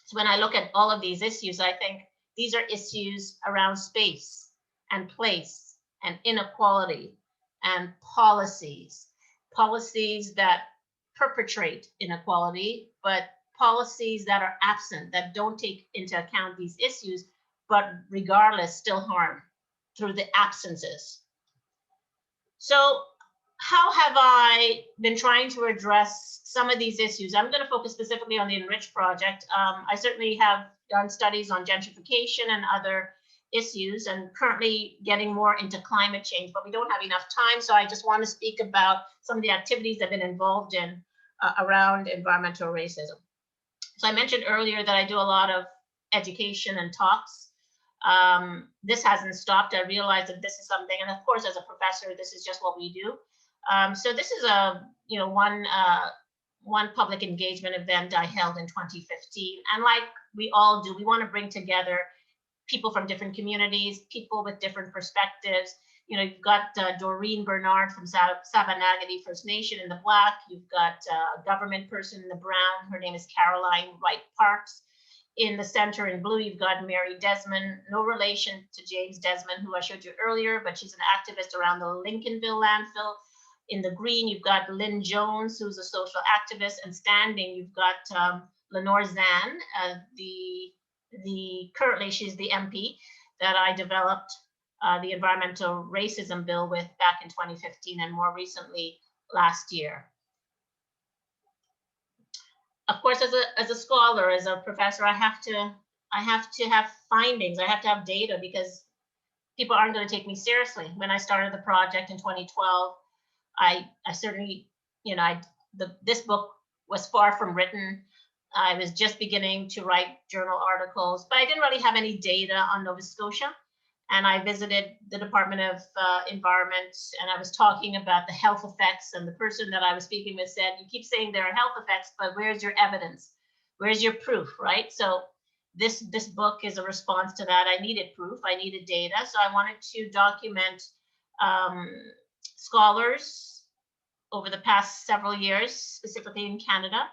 So when I look at all of these issues, I think these are issues around space and place and inequality and policies that perpetrate inequality, but policies that are absent, that don't take into account these issues, but regardless still harm through the absences. So how have I been trying to address some of these issues? I'm going to focus specifically on the Enrich project. I certainly have done studies on gentrification and other issues, and currently getting more into climate change, but we don't have enough time. So I just want to speak about some of the activities I've been involved in around environmental racism. So I mentioned earlier that I do a lot of education and talks. This hasn't stopped. I realized that this is something, and of course, as a professor, this is just what we do. So this is one public engagement event I held in 2015, and like we all do, we want to bring together people from different communities, people with different perspectives. You know, you've got Doreen Bernard from Savanagati First Nation in the Black. You've got a government person in the Brown. Her name is Caroline Wright Parks. In the center in blue, you've got Mary Desmond, no relation to James Desmond, who I showed you earlier, but she's an activist around the Lincolnville landfill. In the green, you've got Lynn Jones, who's a social activist, and standing, you've got Lenore Zan, currently she's the MP that I developed the environmental racism bill with back in 2015, and more recently last year. Of course, as a scholar, as a professor, I have to have findings. I have to have data, because people aren't going to take me seriously. When I started the project in 2012, I certainly, this book was far from written. I was just beginning to write journal articles, but I didn't really have any data on Nova Scotia. And I visited the Department of Environment, and I was talking about the health effects, and the person that I was speaking with said, you keep saying there are health effects, but where's your evidence? Where's your proof, right? So this book is a response to that. I needed proof, I needed data. So I wanted to document scholars over the past several years, specifically in Canada,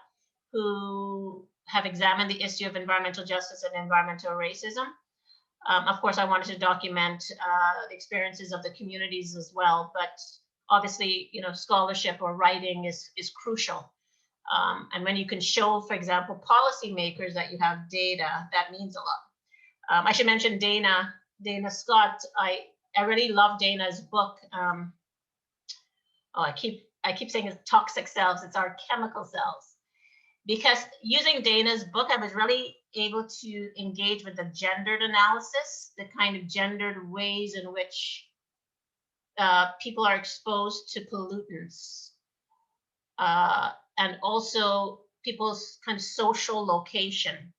who have examined the issue of environmental justice and environmental racism. Of course, I wanted to document the experiences of the communities as well, but obviously, scholarship or writing is crucial. And when you can show, for example, policymakers that you have data, that means a lot. I should mention Dayna Scott. I really love Dayna's book. I keep saying it's toxic selves. It's our chemical selves. Because using Dayna's book, I was really able to engage with the gendered analysis, the kind of gendered ways in which people are exposed to pollutants, and also people's kind of social location.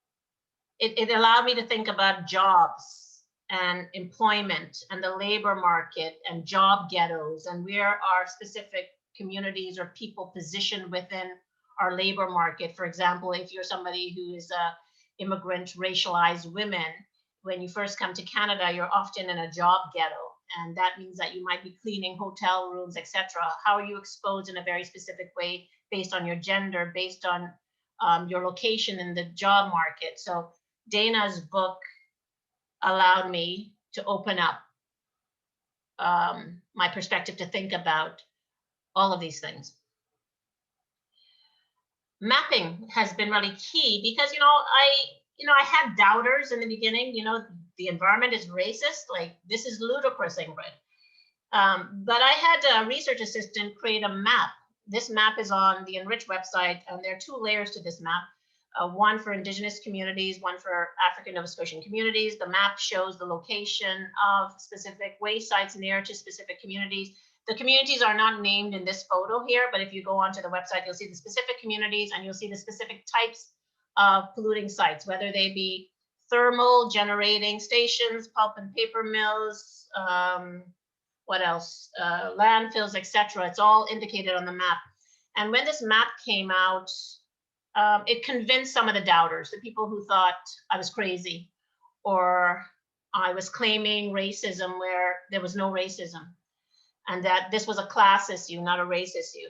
It allowed me to think about jobs and employment and the labor market and job ghettos, and where are specific communities or people positioned within our labor market. For example, if you're somebody who is a immigrant, racialized women, when you first come to Canada, you're often in a job ghetto. And that means that you might be cleaning hotel rooms, etc. How are you exposed in a very specific way based on your gender, based on your location in the job market? So Dayna's book allowed me to open up my perspective to think about all of these things. Mapping has been really key because, I had doubters in the beginning, the environment is racist, like this is ludicrous, Ingrid. But I had a research assistant create a map. This map is on the Enrich website, and there are two layers to this map. One for Indigenous communities, one for African Nova Scotian communities. The map shows the location of specific way sites near to specific communities. The communities are not named in this photo here, but if you go onto the website, you'll see the specific communities and you'll see the specific types of polluting sites, whether they be thermal generating stations, pulp and paper mills, what else, landfills, etc. It's all indicated on the map. And when this map came out, it convinced some of the doubters, the people who thought I was crazy or I was claiming racism where there was no racism, and that this was a class issue, not a race issue.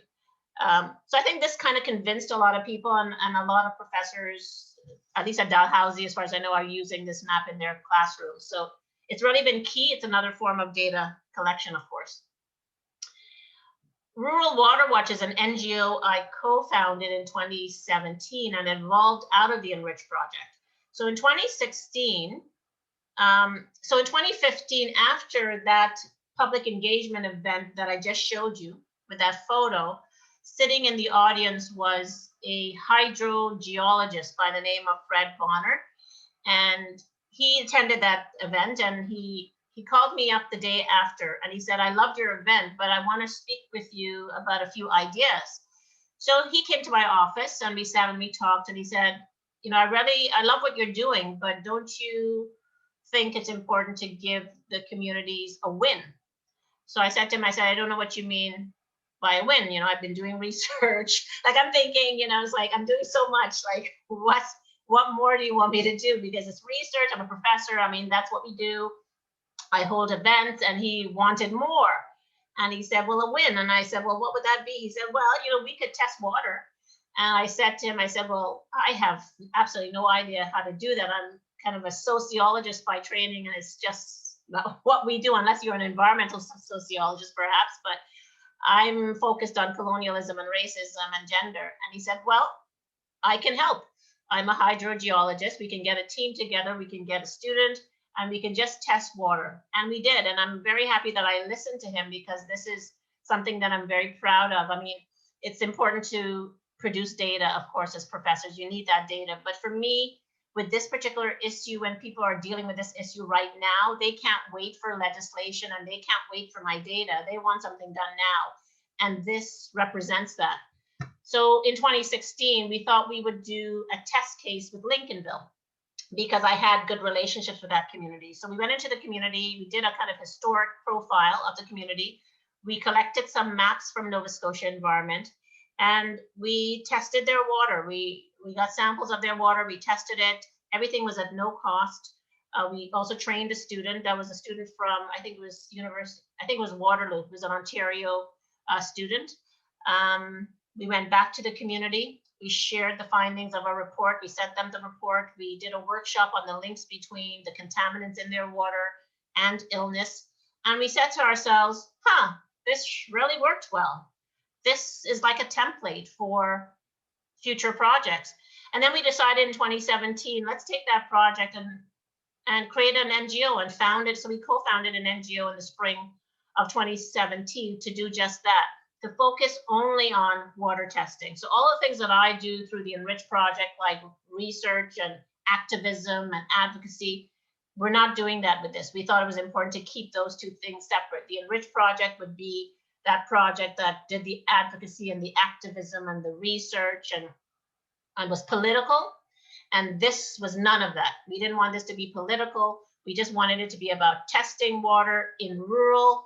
So I think this kind of convinced a lot of people, and a lot of professors, at least at Dalhousie, as far as I know, are using this map in their classrooms. So it's really been key. It's another form of data collection, of course. Rural Water Watch is an NGO I co-founded in 2017 and evolved out of the Enrich project. So in 2016, so in 2015, after that public engagement event that I just showed you with that photo, sitting in the audience was a hydrogeologist by the name of Fred Bonner. And he attended that event, and he called me up the day after and he said, I loved your event, but I want to speak with you about a few ideas. So he came to my office and we sat and we talked, and he said, I love what you're doing, but don't you think it's important to give the communities a win? So I said to him, I don't know what you mean by a win. I've been doing research. Like I'm thinking, it's like I'm doing so much. Like what more do you want me to do? Because it's research. I'm a professor. I mean, that's what we do. I hold events, and he wanted more. And he said, well, a win. And I said, well, what would that be? He said, well, we could test water. And I said to him, well, I have absolutely no idea how to do that. I'm kind of a sociologist by training, and it's just not what we do, unless you're an environmental sociologist, perhaps. But I'm focused on colonialism and racism and gender. And he said, well, I can help. I'm a hydrogeologist. We can get a team together. We can get a student, and we can just test water. And we did. And I'm very happy that I listened to him, because this is something that I'm very proud of. I mean, it's important to produce data, of course, as professors. You need that data. But for me, with this particular issue, when people are dealing with this issue right now, they can't wait for legislation, and they can't wait for my data. They want something done now. And this represents that. So in 2016, we thought we would do a test case with Lincolnville, because I had good relationships with that community. So we went into the community, we did a kind of historic profile of the community. We collected some maps from Nova Scotia Environment, and we tested their water. We got samples of their water, we tested it. Everything was at no cost. We also trained a student. That was a student from, I think it was Waterloo. It was an Ontario student. We went back to the community. We shared the findings of our report. We sent them the report. We did a workshop on the links between the contaminants in their water and illness. And we said to ourselves, this really worked well. This is like a template for future projects. And then we decided in 2017, let's take that project and create an NGO and found it. So we co-founded an NGO in the spring of 2017 to do just that, to focus only on water testing. So all the things that I do through the Enrich project, like research and activism and advocacy, we're not doing that with this. We thought it was important to keep those two things separate. The Enrich project would be that project that did the advocacy and the activism and the research and was political. And this was none of that. We didn't want this to be political. We just wanted it to be about testing water in rural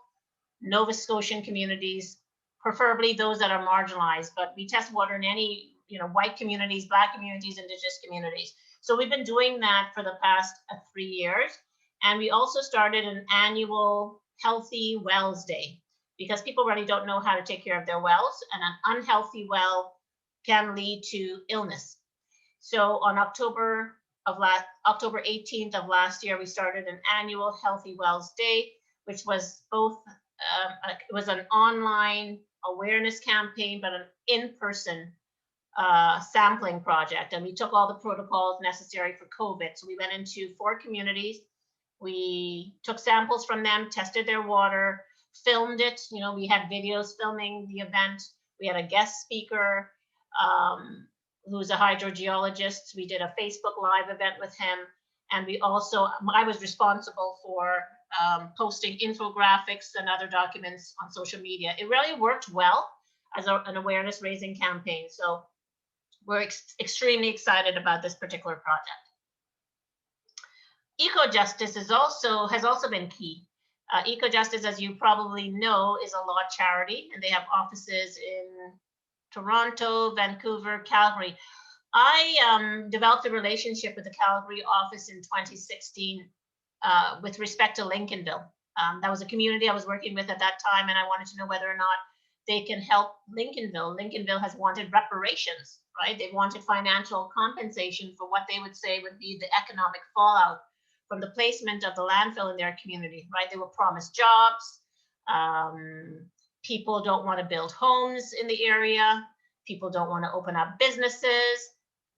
Nova Scotian communities, preferably those that are marginalized, but we test water in any white communities, Black communities, Indigenous communities. So we've been doing that for the past 3 years. And we also started an annual Healthy Wells Day, because people really don't know how to take care of their wells, and an unhealthy well can lead to illness. So on October 18th of last year, we started an annual Healthy Wells Day, which was both, it was an online awareness campaign, but an in-person sampling project. And we took all the protocols necessary for COVID. So we went into 4 communities. We took samples from them, tested their water, filmed it. We had videos filming the event. We had a guest speaker who's a hydrogeologist. We did a Facebook Live event with him. And I was responsible for posting infographics and other documents on social media. It really worked well as an awareness raising campaign. So we're extremely excited about this particular project. Eco-justice has also been key. Eco-justice, as you probably know, is a law charity, and they have offices in Toronto, Vancouver, Calgary. I developed a relationship with the Calgary office in 2016 with respect to Lincolnville. That was a community I was working with at that time, and I wanted to know whether or not they can help Lincolnville. Lincolnville has wanted reparations, right? They wanted financial compensation for what they would say would be the economic fallout from the placement of the landfill in their community, right? They were promised jobs. People don't want to build homes in the area. People don't want to open up businesses.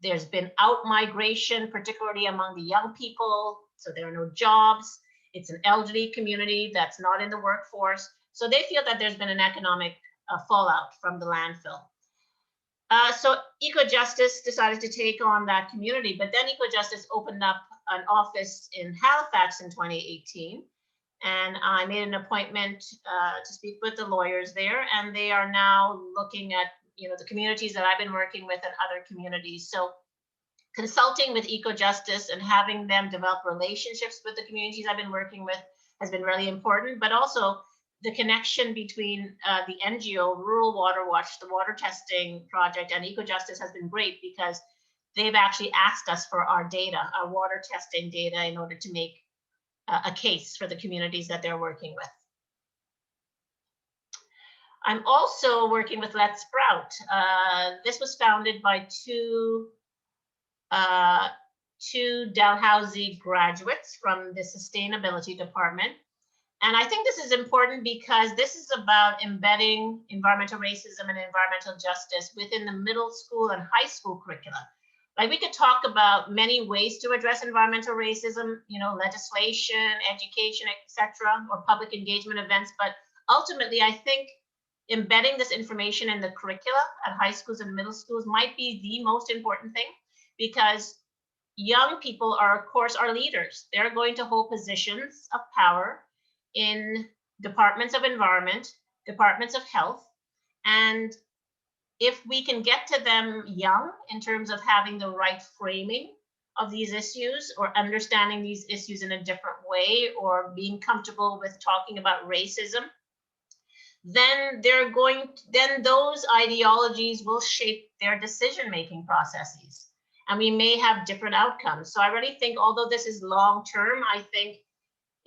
There's been out-migration, particularly among the young people, so there are no jobs. It's an elderly community that's not in the workforce. So they feel that there's been an economic fallout from the landfill. So Eco-Justice decided to take on that community, but then Eco-Justice opened up an office in Halifax in 2018. And I made an appointment to speak with the lawyers there, and they are now looking at the communities that I've been working with and other communities. So consulting with Eco-Justice and having them develop relationships with the communities I've been working with has been really important, but also the connection between the NGO, Rural Water Watch, the water testing project, and Eco-Justice has been great, because they've actually asked us for our data, our water testing data, in order to make a case for the communities that they're working with. I'm also working with Let's Sprout. This was founded by two Dalhousie graduates from the sustainability department. And I think this is important because this is about embedding environmental racism and environmental justice within the middle school and high school curricula. Like, we could talk about many ways to address environmental racism, legislation, education, etc., or public engagement events. But ultimately, I think embedding this information in the curricula at high schools and middle schools might be the most important thing, because young people are, of course, our leaders. They're going to hold positions of power in departments of environment, departments of health. And if we can get to them young in terms of having the right framing of these issues, or understanding these issues in a different way, or being comfortable with talking about racism, then those ideologies will shape their decision-making processes, and we may have different outcomes. So I really think, although this is long-term, I think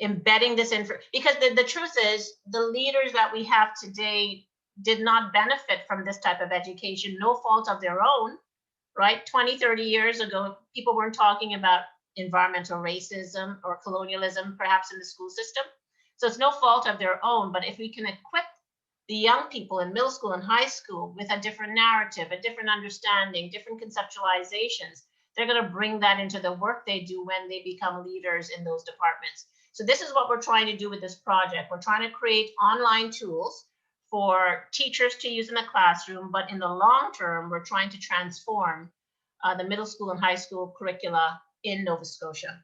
embedding this in, because the truth is, the leaders that we have today did not benefit from this type of education, no fault of their own, right? 20, 30 years ago, people weren't talking about environmental racism or colonialism, perhaps, in the school system. So it's no fault of their own, but if we can equip the young people in middle school and high school with a different narrative, a different understanding, different conceptualizations, they're going to bring that into the work they do when they become leaders in those departments. So this is what we're trying to do with this project. We're trying to create online tools for teachers to use in the classroom, but in the long term, we're trying to transform the middle school and high school curricula in Nova Scotia.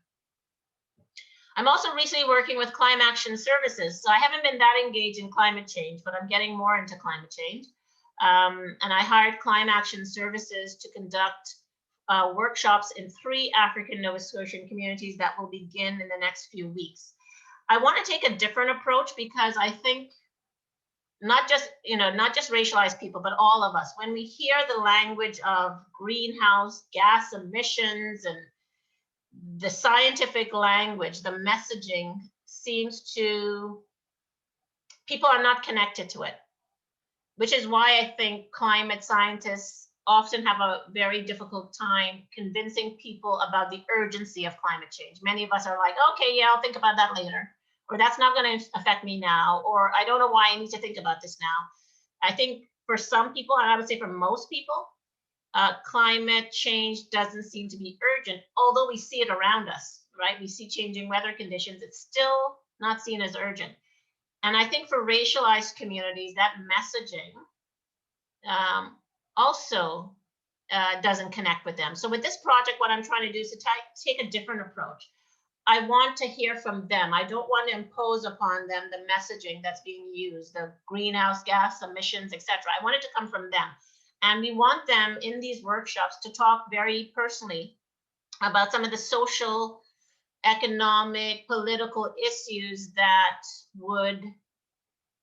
I'm also recently working with Climate Action Services. So I haven't been that engaged in climate change, but I'm getting more into climate change. And I hired Climate Action Services to conduct workshops in 3 African Nova Scotian communities that will begin in the next few weeks. I want to take a different approach, because I think not just, not just racialized people, but all of us, when we hear the language of greenhouse gas emissions and the scientific language, the messaging seems to, people are not connected to it, which is why I think climate scientists often have a very difficult time convincing people about the urgency of climate change. Many of us are like, okay, yeah, I'll think about that later, or that's not going to affect me now, or I don't know why I need to think about this now. I think for some people, and I would say for most people, climate change doesn't seem to be urgent, although we see it around us, right? We see changing weather conditions. It's still not seen as urgent. And I think for racialized communities, that messaging also doesn't connect with them. So with this project, what I'm trying to do is to take a different approach. I want to hear from them. I don't want to impose upon them the messaging that's being used, the greenhouse gas emissions, etc. I want it to come from them. And we want them in these workshops to talk very personally about some of the social, economic, political issues that would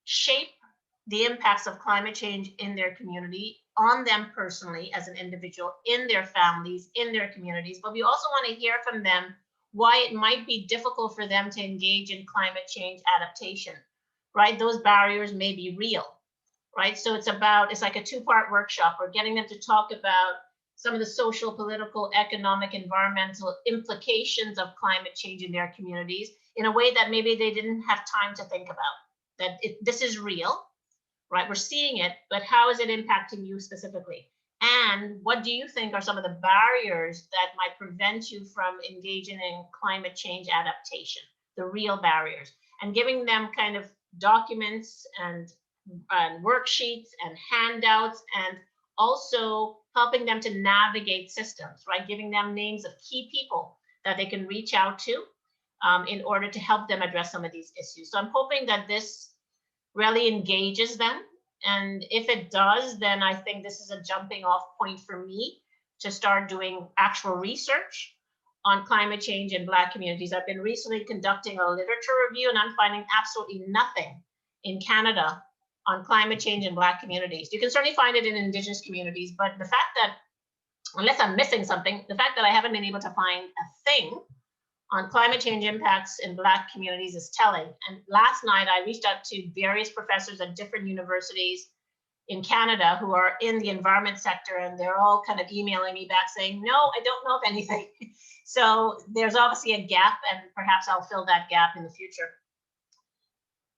shape the impacts of climate change in their community, on them personally as an individual, in their families, in their communities. But we also want to hear from them why it might be difficult for them to engage in climate change adaptation, right? Those barriers may be real, right? So it's like a two-part workshop. We're getting them to talk about some of the social, political, economic, environmental implications of climate change in their communities in a way that maybe they didn't have time to think about, that this is real, right? We're seeing it, but how is it impacting you specifically? And what do you think are some of the barriers that might prevent you from engaging in climate change adaptation, the real barriers, and giving them kind of documents and worksheets and handouts, and also helping them to navigate systems, right? Giving them names of key people that they can reach out to in order to help them address some of these issues. So I'm hoping that this really engages them. And if it does, then I think this is a jumping off point for me to start doing actual research on climate change in Black communities. I've been recently conducting a literature review, and I'm finding absolutely nothing in Canada on climate change in Black communities. You can certainly find it in Indigenous communities, but the fact that, unless I'm missing something, the fact that I haven't been able to find a thing on climate change impacts in Black communities is telling. And last night I reached out to various professors at different universities in Canada who are in the environment sector, and they're all kind of emailing me back saying, no, I don't know of anything. So there's obviously a gap, and perhaps I'll fill that gap in the future.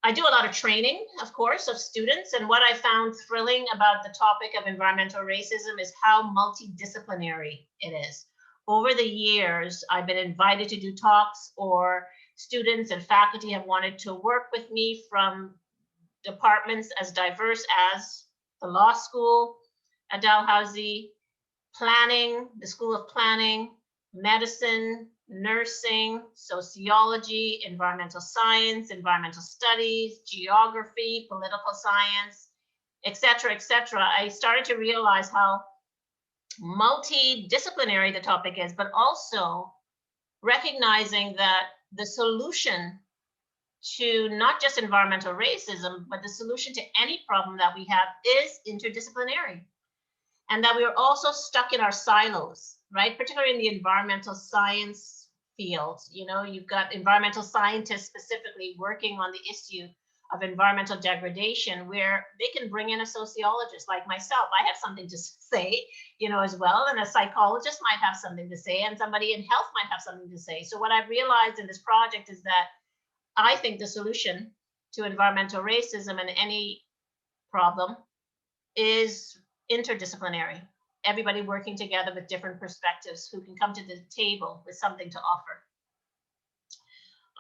I do a lot of training, of course, of students, and what I found thrilling about the topic of environmental racism is how multidisciplinary it is. Over the years, I've been invited to do talks, or students and faculty have wanted to work with me from departments as diverse as the law school at Dalhousie, planning, the School of Planning, medicine, nursing, sociology, environmental science, environmental studies, geography, political science, et cetera, et cetera. I started to realize how multidisciplinary the topic is, but also recognizing that the solution to not just environmental racism, but the solution to any problem that we have is interdisciplinary. And that we are also stuck in our silos, right? Particularly in the environmental science fields. You know, you've got environmental scientists specifically working on the issue of environmental degradation, where they can bring in a sociologist like myself. I have something to say, you know, as well, and a psychologist might have something to say, and somebody in health might have something to say. So what I've realized in this project is that I think the solution to environmental racism and any problem is interdisciplinary. Everybody working together with different perspectives who can come to the table with something to offer.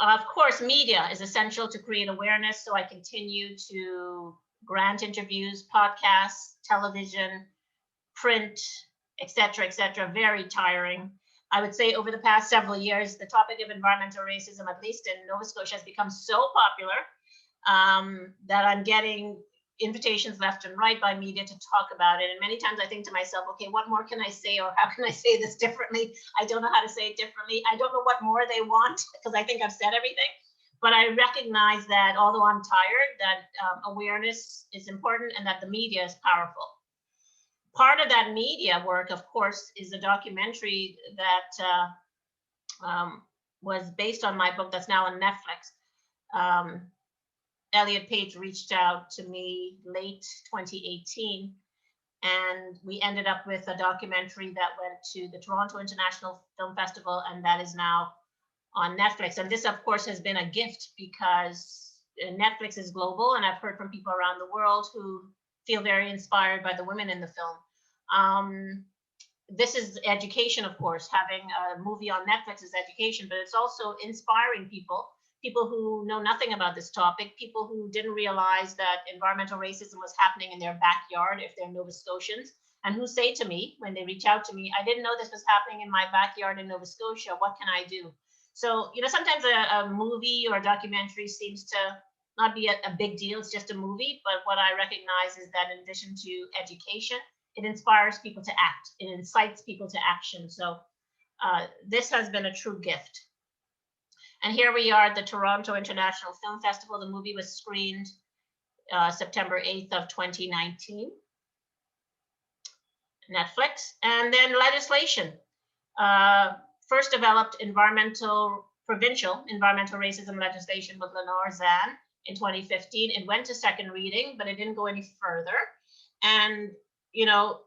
Of course, media is essential to create awareness, so I continue to grant interviews, podcasts, television, print, et cetera, very tiring. I would say over the past several years, the topic of environmental racism, at least in Nova Scotia, has become so popular that I'm getting invitations left and right by media to talk about it. And many times I think to myself, okay, what more can I say, or how can I say this differently? I don't know how to say it differently. I don't know what more they want, because I think I've said everything. But I recognize that although I'm tired, that awareness is important and that the media is powerful. Part of that media work, of course, is a documentary that was based on my book that's now on Netflix. Elliot Page reached out to me late 2018, and we ended up with a documentary that went to the Toronto International Film Festival, and that is now on Netflix. And this, of course, has been a gift because Netflix is global, and I've heard from people around the world who feel very inspired by the women in the film. This is education, of course. Having a movie on Netflix is education, but it's also inspiring people who know nothing about this topic, people who didn't realize that environmental racism was happening in their backyard if they're Nova Scotians, and who say to me when they reach out to me, I didn't know this was happening in my backyard in Nova Scotia. What can I do? So, you know, sometimes a movie or a documentary seems to not be a big deal. It's just a movie. But what I recognize is that in addition to education, it inspires people to act. It incites people to action. So this has been a true gift. And here we are at the Toronto International Film Festival. The movie was screened September 8th of 2019. Netflix. And then legislation. First developed provincial environmental racism legislation with Lenore Zan in 2015. It went to second reading, but it didn't go any further. And, you know,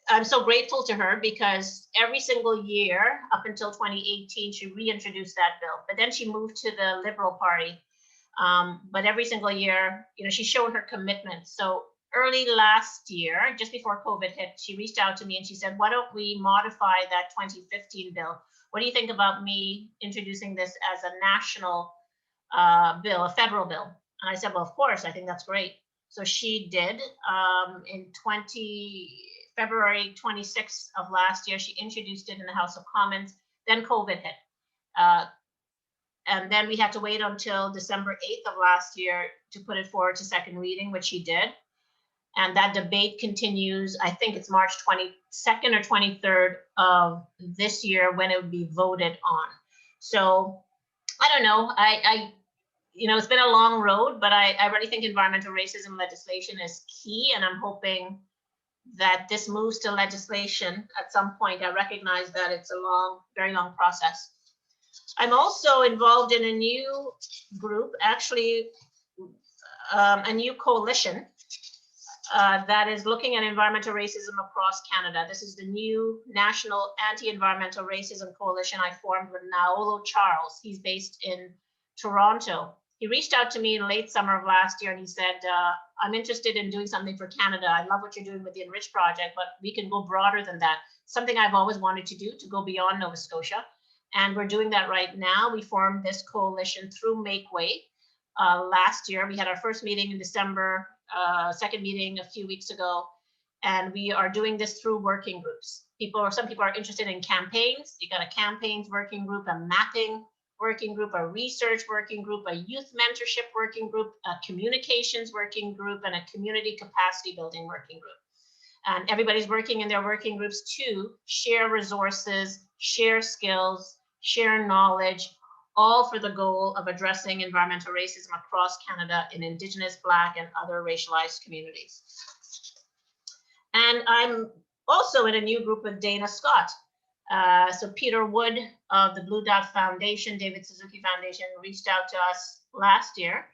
I'm so grateful to her because every single year up until 2018, she reintroduced that bill, but then she moved to the Liberal Party. But every single year, you know, she's shown her commitment. So early last year, just before COVID hit, she reached out to me and she said, why don't we modify that 2015 bill? What do you think about me introducing this as a national bill, a federal bill? And I said, well, of course, I think that's great. So she did. In February 26th of last year, she introduced it in the House of Commons. Then COVID hit. And then we had to wait until December 8th of last year to put it forward to second reading, which she did. And that debate continues. I think it's March 22nd or 23rd of this year when it would be voted on. So I don't know. You know, it's been a long road, but I really think environmental racism legislation is key. And I'm hoping that this moves to legislation at some point. I recognize that it's a long, very long process. I'm also involved in a new group, actually a new coalition that is looking at environmental racism across Canada. This is the new National Anti-Environmental Racism Coalition I formed with Naolo Charles. He's based in Toronto. He reached out to me in late summer of last year and he said, I'm interested in doing something for Canada. I love what you're doing with the Enrich Project, but we can go broader than that. Something I've always wanted to do, to go beyond Nova Scotia. And we're doing that right now. We formed this coalition through Make Way. Last year, we had our first meeting in December, second meeting a few weeks ago, and we are doing this through working groups. Some people are interested in campaigns. You got a campaigns working group, a mapping working group, a research working group, a youth mentorship working group, a communications working group, and a community capacity building working group. And everybody's working in their working groups to share resources, share skills, share knowledge, all for the goal of addressing environmental racism across Canada in Indigenous, Black, and other racialized communities. And I'm also in a new group with Dayna Scott. So Peter Wood of the Blue Dot Foundation, David Suzuki Foundation, reached out to us last year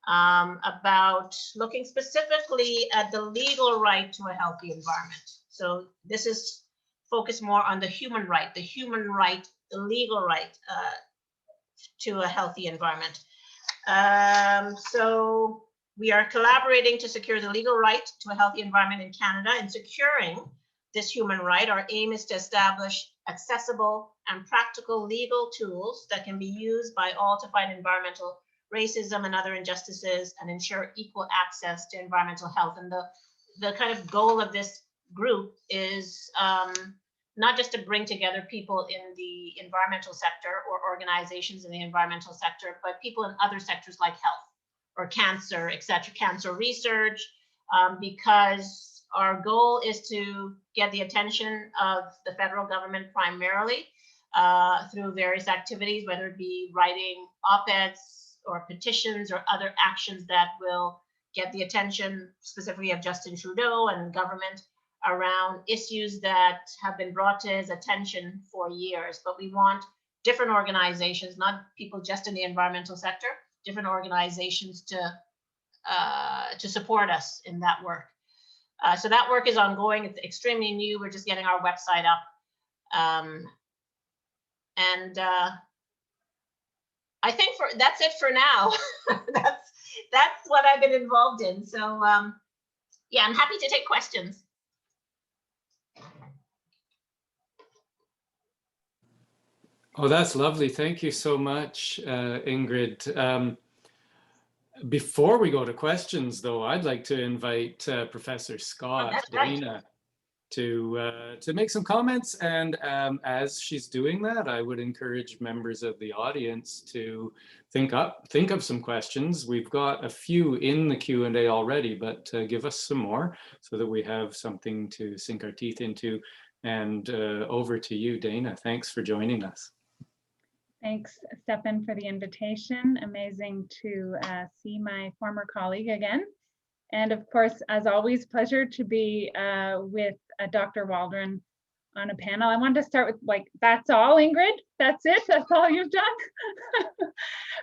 about looking specifically at the legal right to a healthy environment. So this is focused more on the human right, the legal right to a healthy environment. So we are collaborating to secure the legal right to a healthy environment in Canada. And securing this human right, our aim is to establish accessible and practical legal tools that can be used by all to fight environmental racism and other injustices and ensure equal access to environmental health. And the kind of goal of this group is not just to bring together people in the environmental sector or organizations in the environmental sector, but people in other sectors like health or cancer, et cetera, cancer research, because our goal is to get the attention of the federal government primarily through various activities, whether it be writing op-eds or petitions or other actions that will get the attention specifically of Justin Trudeau and government around issues that have been brought to his attention for years. But we want different organizations, not people just in the environmental sector, different organizations to support us in that work. So that work is ongoing. It's extremely new. We're just getting our website up. I think that's it for now. that's what I've been involved in. So yeah, I'm happy to take questions. Oh, that's lovely. Thank you so much, Ingrid. Before we go to questions, though, I'd like to invite Professor Scott, Dayna, to make some comments. And as she's doing that, I would encourage members of the audience to think of some questions. We've got a few in the Q&A already, but give us some more so that we have something to sink our teeth into. And over to you, Dayna. Thanks for joining us. Thanks, Stefan, for the invitation. Amazing to see my former colleague again. And of course, as always, pleasure to be with Dr. Waldron on a panel. I wanted to start with like, that's all, Ingrid? That's it? That's all you've done?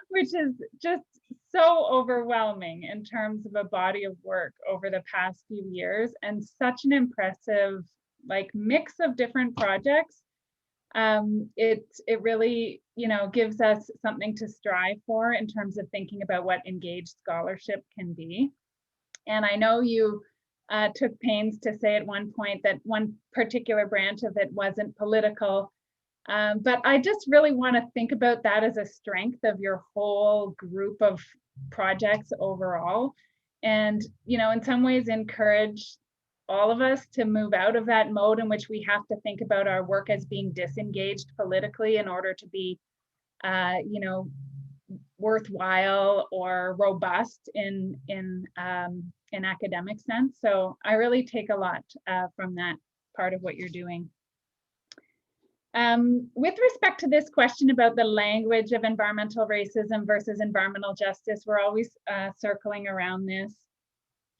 Which is just so overwhelming in terms of a body of work over the past few years, and such an impressive like mix of different projects. It really, gives us something to strive for in terms of thinking about what engaged scholarship can be. And I know you took pains to say at one point that one particular branch of it wasn't political, but I just really want to think about that as a strength of your whole group of projects overall. And, in some ways encourage all of us to move out of that mode in which we have to think about our work as being disengaged politically in order to be, worthwhile or robust in academic sense. So I really take a lot from that part of what you're doing. With respect to this question about the language of environmental racism versus environmental justice, we're always circling around this.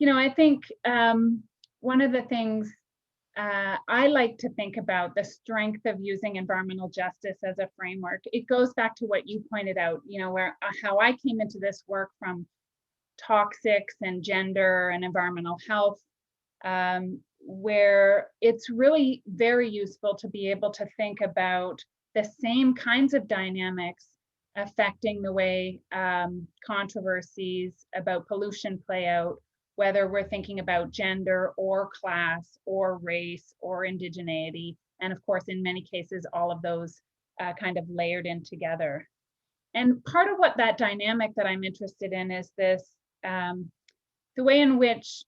I think one of the things I like to think about the strength of using environmental justice as a framework. It goes back to what you pointed out, where how I came into this work from toxics and gender and environmental health, where it's really very useful to be able to think about the same kinds of dynamics affecting the way controversies about pollution play out, whether we're thinking about gender or class or race or indigeneity. And of course, in many cases, all of those kind of layered in together. And part of what that dynamic that I'm interested in is this, the way in which,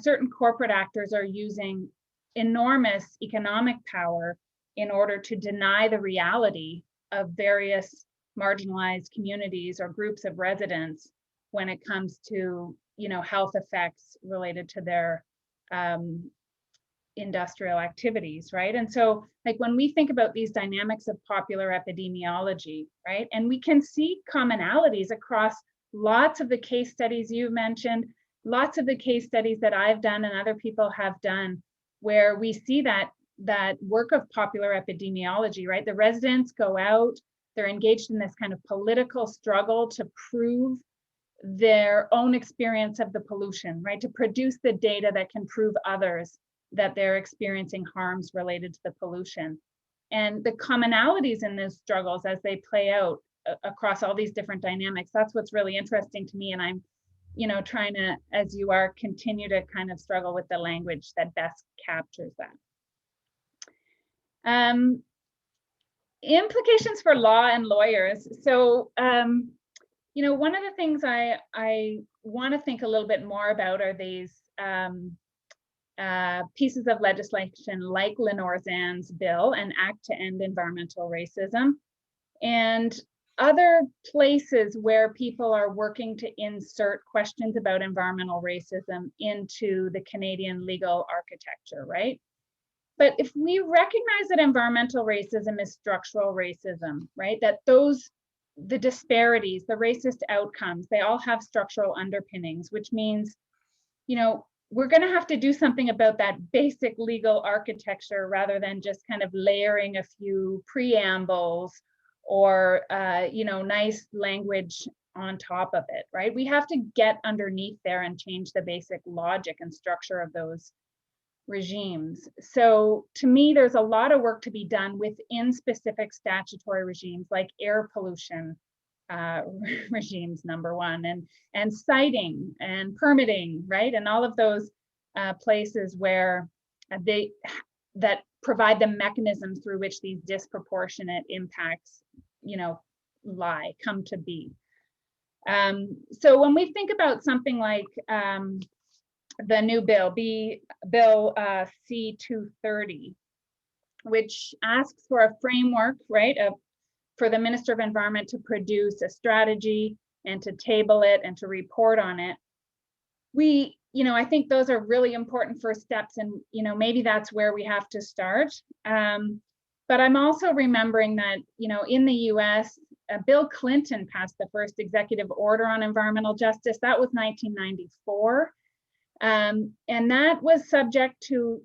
certain corporate actors are using enormous economic power in order to deny the reality of various marginalized communities or groups of residents when it comes to health effects related to their industrial activities, right? And so like when we think about these dynamics of popular epidemiology, right? And we can see commonalities across lots of the case studies you mentioned, lots of the case studies that I've done and other people have done, where we see that work of popular epidemiology, right? The residents go out, they're engaged in this kind of political struggle to prove their own experience of the pollution, right? To produce the data that can prove others that they're experiencing harms related to the pollution. And the commonalities in those struggles as they play out across all these different dynamics, that's what's really interesting to me. And I'm, trying to, as you are, continue to kind of struggle with the language that best captures that. Implications for law and lawyers. So, one of the things I want to think a little bit more about are these pieces of legislation like Lenorzan's bill, an act to end environmental racism, and other places where people are working to insert questions about environmental racism into the Canadian legal architecture, right? But if we recognize that environmental racism is structural racism, right? That the disparities, the racist outcomes, they all have structural underpinnings, which means, we're going to have to do something about that basic legal architecture rather than just kind of layering a few preambles or, nice language on top of it, right? We have to get underneath there and change the basic logic and structure of those regimes. So to me, there's a lot of work to be done within specific statutory regimes like air pollution regimes, number one, and siting and permitting, right? And all of those places where that provide the mechanisms through which these disproportionate impacts, come to be. So when we think about something like the new bill, Bill C-230, which asks for a framework, right, for the Minister of Environment to produce a strategy and to table it and to report on it. I think those are really important first steps, and maybe that's where we have to start. But I'm also remembering that in the U.S., Bill Clinton passed the first executive order on environmental justice. That was 1994. And that was subject to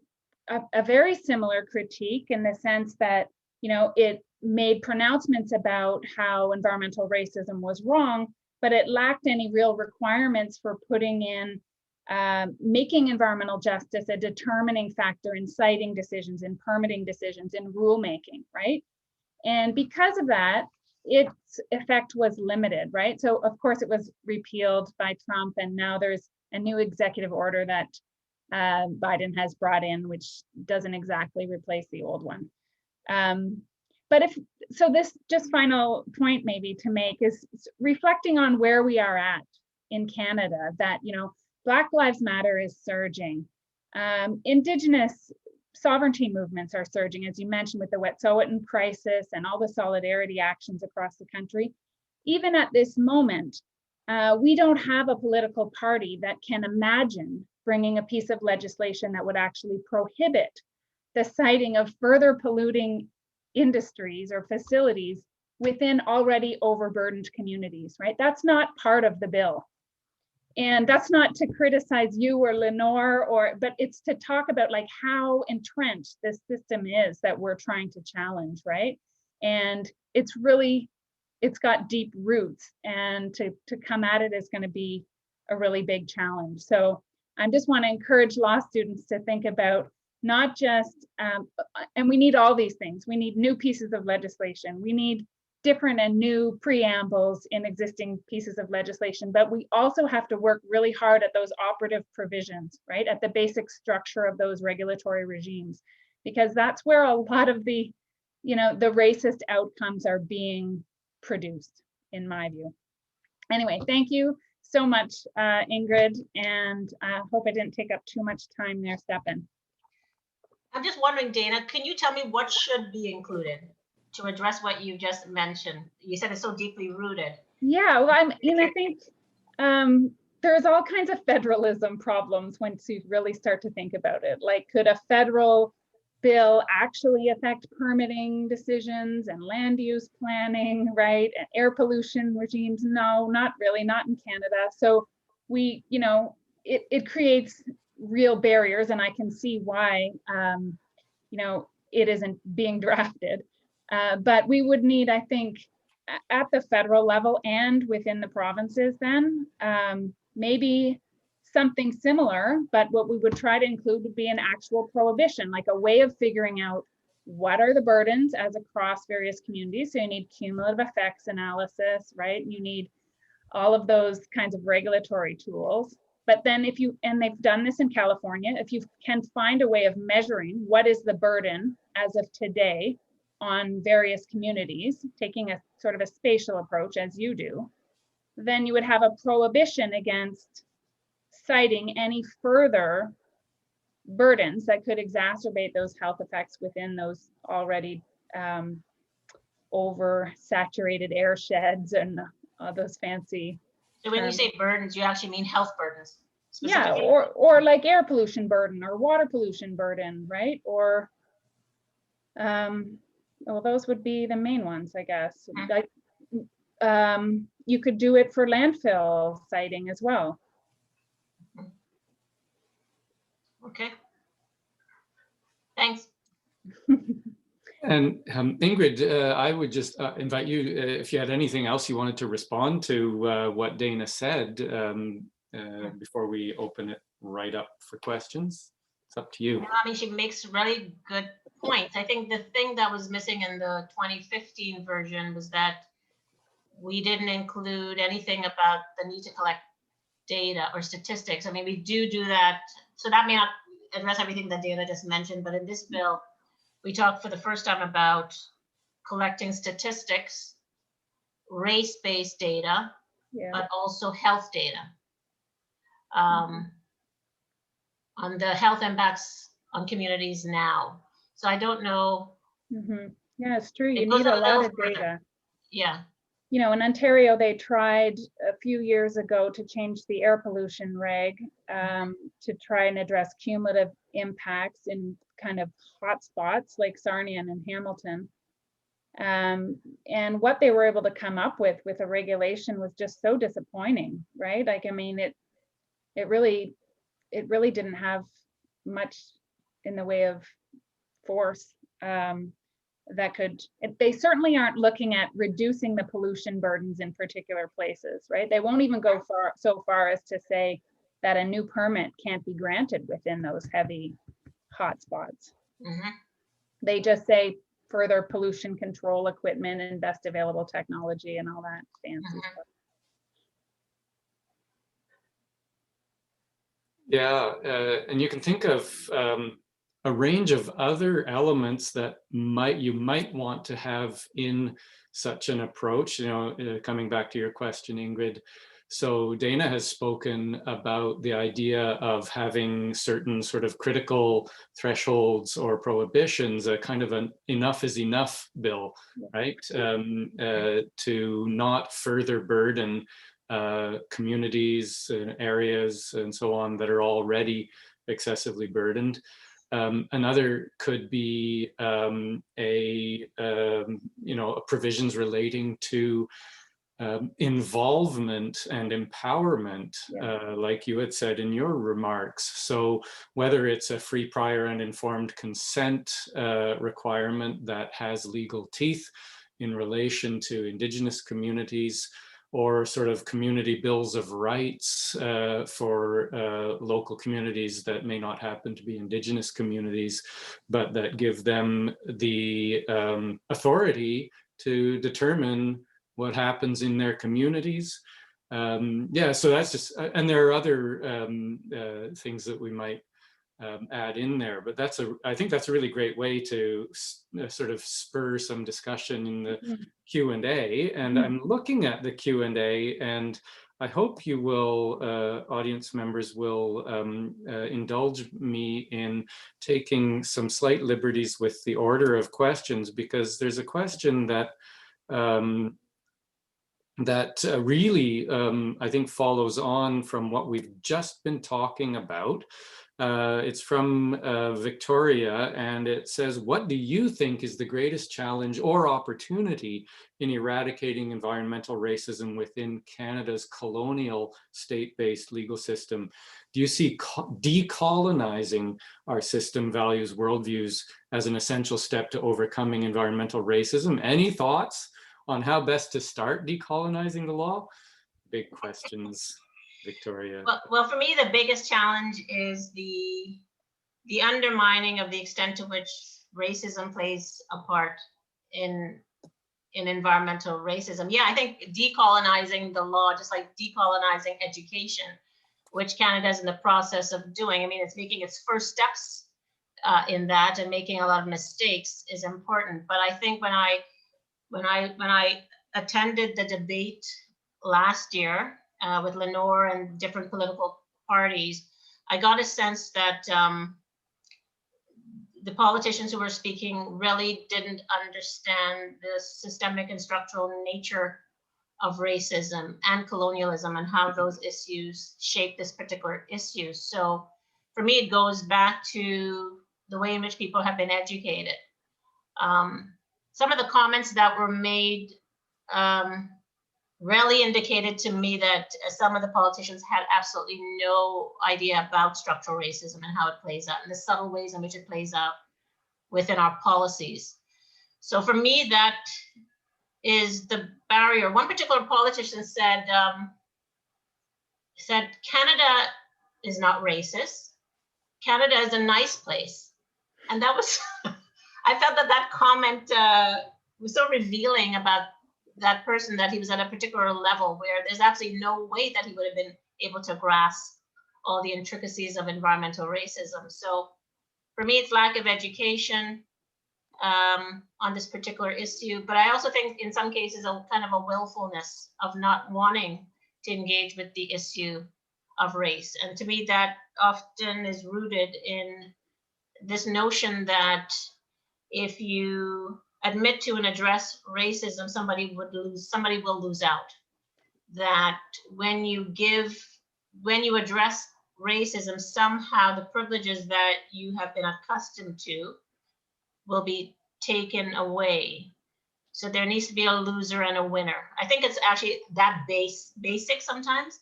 a very similar critique in the sense that, it made pronouncements about how environmental racism was wrong, but it lacked any real requirements for putting in, making environmental justice a determining factor in siting decisions, in permitting decisions, in rulemaking, right? And because of that, its effect was limited, right? So of course it was repealed by Trump, and now there's a new executive order that Biden has brought in, which doesn't exactly replace the old one. But this just final point maybe to make is reflecting on where we are at in Canada, that, Black Lives Matter is surging. Indigenous sovereignty movements are surging, as you mentioned, with the Wet'suwet'en crisis and all the solidarity actions across the country. Even at this moment, we don't have a political party that can imagine bringing a piece of legislation that would actually prohibit the siting of further polluting industries or facilities within already overburdened communities, right? That's not part of the bill. And that's not to criticize you or Lenore, but it's to talk about like how entrenched this system is that we're trying to challenge, right? And it's got deep roots, and to come at it is going to be a really big challenge. So I just want to encourage law students to think about not just, and we need all these things. We need new pieces of legislation. We need different and new preambles in existing pieces of legislation, but we also have to work really hard at those operative provisions, right? At the basic structure of those regulatory regimes, because that's where a lot of the racist outcomes are being produced, in my view. Anyway, thank you so much, Ingrid, and I hope I didn't take up too much time there, Stefan. I'm just wondering, Dayna, can you tell me what should be included to address what you just mentioned? You said it's so deeply rooted. Yeah, well, I think there's all kinds of federalism problems once you really start to think about it. Like, could a federal bill actually affect permitting decisions and land use planning, right? And air pollution regimes? No, not really, not in Canada. So it creates real barriers, and I can see why, it isn't being drafted. But we would need, I think, at the federal level and within the provinces then, maybe something similar, but what we would try to include would be an actual prohibition, like a way of figuring out what are the burdens as across various communities. So you need cumulative effects analysis, right? You need all of those kinds of regulatory tools. But then and they've done this in California, if you can find a way of measuring what is the burden as of today on various communities, taking a sort of a spatial approach as you do, then you would have a prohibition against citing any further burdens that could exacerbate those health effects within those already oversaturated air sheds and those fancy. So when you say burdens, you actually mean health burdens? Yeah, or like air pollution burden or water pollution burden, right? Or Well, those would be the main ones, I guess. You could do it for landfill siting as well. Okay. Thanks. And Ingrid, I would just invite you, if you had anything else you wanted to respond to what Dayna said before we open it right up for questions. It's up to you. Yeah, I mean, she makes really good points. I think the thing that was missing in the 2015 version was that we didn't include anything about the need to collect data or statistics. I mean, we do that. So that may not address everything that Dayna just mentioned, but in this bill, we talked for the first time about collecting statistics, race-based data, Yeah. but also health data on the health impacts on communities now. So I don't know. Yeah, it's true. You It goes need a lot little of further. data. Yeah. You know, in Ontario, they tried a few years ago to change the air pollution reg to try and address cumulative impacts in kind of hot spots like Sarnia and Hamilton. And what they were able to come up with a regulation was just so disappointing, right? Like, I mean, it really didn't have much in the way of force that could, they certainly aren't looking at reducing the pollution burdens in particular places, right? They won't even go so far as to say that a new permit can't be granted within those heavy hotspots. They just say further pollution control equipment and best available technology and all that fancy stuff. Yeah, and you can think of a range of other elements that you might want to have in such an approach. You know, coming back to your question, Ingrid. So Dayna has spoken about the idea of having certain sort of critical thresholds or prohibitions, a kind of an enough is enough bill, right? To not further burden communities and areas and so on that are already excessively burdened. Another could be provisions relating to involvement and empowerment, like you had said in your remarks. So whether it's a free, prior, and informed consent requirement that has legal teeth in relation to Indigenous communities, or sort of community bills of rights for local communities that may not happen to be Indigenous communities, but that give them the authority to determine what happens in their communities. Yeah, so that's just, and there are other things that we might add in there, but I think that's a really great way to sort of spur some discussion in the Q&A. And I'm looking at the Q&A, and I hope you will, audience members will indulge me in taking some slight liberties with the order of questions, because there's a question that really, I think, follows on from what we've just been talking about. It's from Victoria, and it says, what do you think is the greatest challenge or opportunity in eradicating environmental racism within Canada's colonial state-based legal system? Do you see decolonizing our system, values, worldviews as an essential step to overcoming environmental racism? Any thoughts on how best to start decolonizing the law? Big questions, Victoria. Well, for me, the biggest challenge is the undermining of the extent to which racism plays a part in environmental racism. Yeah, I think decolonizing the law, just like decolonizing education, which Canada is in the process of doing. I mean, it's making its first steps in that, and making a lot of mistakes is important. But I think when I attended the debate last year with Lenore and different political parties, I got a sense that the politicians who were speaking really didn't understand the systemic and structural nature of racism and colonialism and how those issues shape this particular issue. So for me, it goes back to the way in which people have been educated. Some of the comments that were made really indicated to me that some of the politicians had absolutely no idea about structural racism and how it plays out and the subtle ways in which it plays out within our policies. So for me, that is the barrier. One particular politician said, Canada is not racist. Canada is a nice place. And that was, I felt that that comment was so revealing about that person, that he was at a particular level where there's absolutely no way that he would have been able to grasp all the intricacies of environmental racism. So for me, it's lack of education on this particular issue. But I also think in some cases, a kind of a willfulness of not wanting to engage with the issue of race. And to me, that often is rooted in this notion that if you admit to and address racism, somebody will lose out. That when you address racism, somehow the privileges that you have been accustomed to will be taken away. So there needs to be a loser and a winner. I think it's actually that basic sometimes,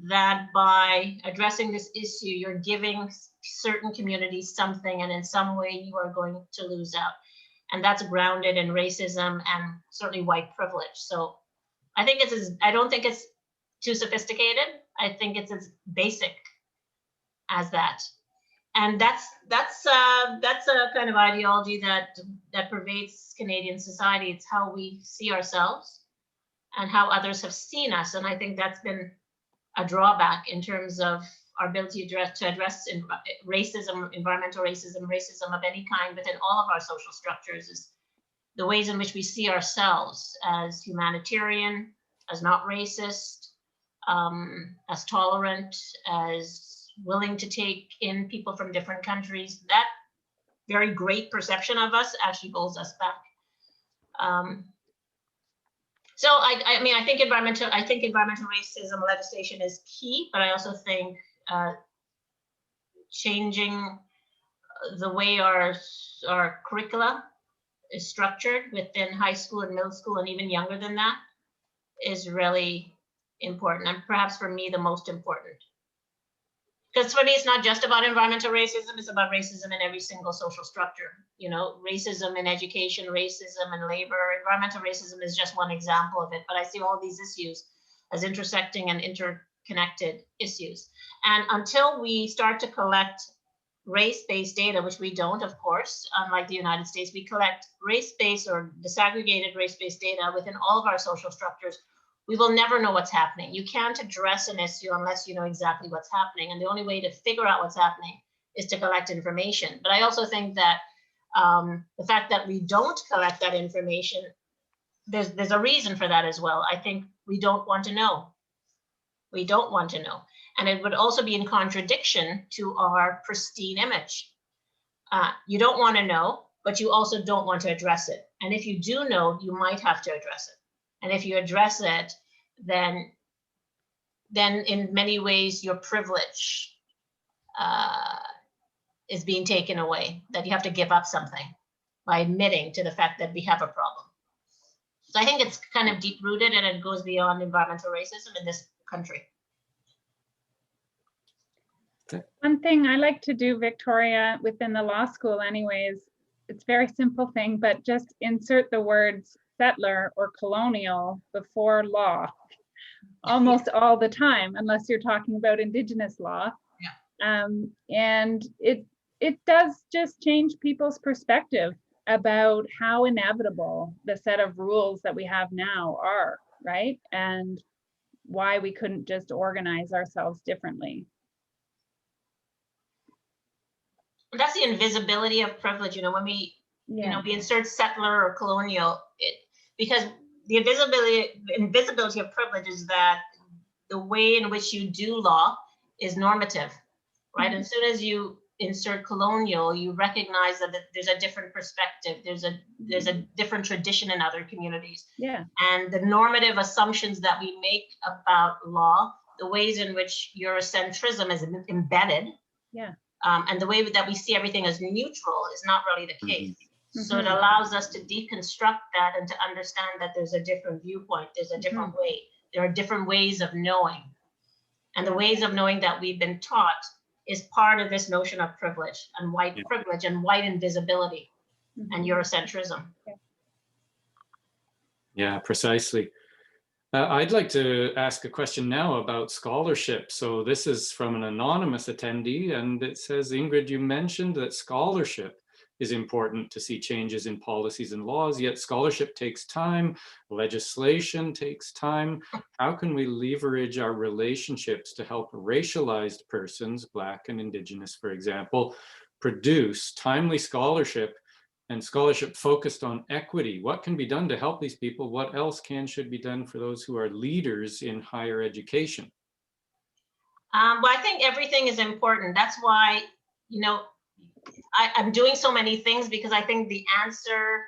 that by addressing this issue, you're giving certain communities something, and in some way you are going to lose out. And that's grounded in racism and certainly white privilege. So I don't think it's too sophisticated. I think it's as basic as that. And that's a kind of ideology that pervades Canadian society. It's how we see ourselves and how others have seen us. And I think that's been a drawback in terms of our ability to address racism, environmental racism of any kind within all of our social structures, is the ways in which we see ourselves as humanitarian, as not racist, as tolerant, as willing to take in people from different countries. That very great perception of us actually holds us back. So I mean, I think environmental racism legislation is key, but I also think changing the way our curricula is structured within high school and middle school and even younger than that is really important, and perhaps for me the most important. Because for me, it's not just about environmental racism, it's about racism in every single social structure. You know, racism in education, racism in labor. Environmental racism is just one example of it, but I see all these issues as intersecting and interconnected issues. And until we start to collect race-based data, which we don't, of course, unlike the United States, we collect race-based or disaggregated race-based data within all of our social structures, we will never know what's happening. You can't address an issue unless you know exactly what's happening. And the only way to figure out what's happening is to collect information. But I also think that the fact that we don't collect that information, there's a reason for that as well. I think we don't want to know. We don't want to know. And it would also be in contradiction to our pristine image. You don't want to know, but you also don't want to address it. And if you do know, you might have to address it. And if you address it, then in many ways your privilege is being taken away, that you have to give up something by admitting to the fact that we have a problem. So I think it's kind of deep rooted, and it goes beyond environmental racism in this country. One thing I like to do, Victoria, within the law school anyways, it's a very simple thing, but just insert the words settler or colonial before law almost all the time, unless you're talking about Indigenous law. Yeah. And it does just change people's perspective about how inevitable the set of rules that we have now are, right? And why we couldn't just organize ourselves differently. That's the invisibility of privilege, you know, when we, you know, we insert settler or colonial, because the invisibility of privilege is that the way in which you do law is normative, right? And as soon as you insert colonial, you recognize that there's a different perspective, there's a different tradition in other communities. Yeah. And the normative assumptions that we make about law, the ways in which Eurocentrism is embedded, yeah, and the way that we see everything as neutral is not really the case. So it allows us to deconstruct that and to understand that there's a different viewpoint, there's a different way, there are different ways of knowing. And the ways of knowing that we've been taught is part of this notion of privilege and white privilege and white invisibility and Eurocentrism. Yeah, precisely. I'd like to ask a question now about scholarship. So this is from an anonymous attendee, and it says, Ingrid, you mentioned that scholarship is important to see changes in policies and laws, yet scholarship takes time, legislation takes time. How can we leverage our relationships to help racialized persons, Black and Indigenous, for example, produce timely scholarship and scholarship focused on equity? What can be done to help these people? What else should be done for those who are leaders in higher education? Well, I think everything is important. That's why, you know, I'm doing so many things, because I think the answer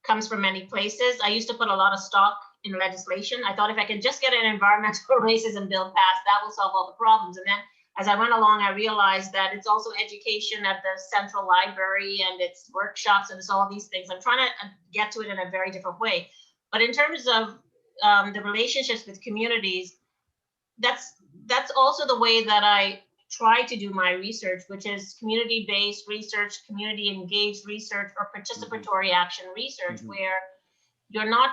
comes from many places. I used to put a lot of stock in legislation. I thought if I could just get an environmental racism bill passed, that will solve all the problems. And then as I went along, I realized that it's also education at the central library, and it's workshops, and it's all these things. I'm trying to get to it in a very different way. But in terms of the relationships with communities, that's also the way that I try to do my research, which is community-based research, community-engaged research, or participatory action research, where you're not,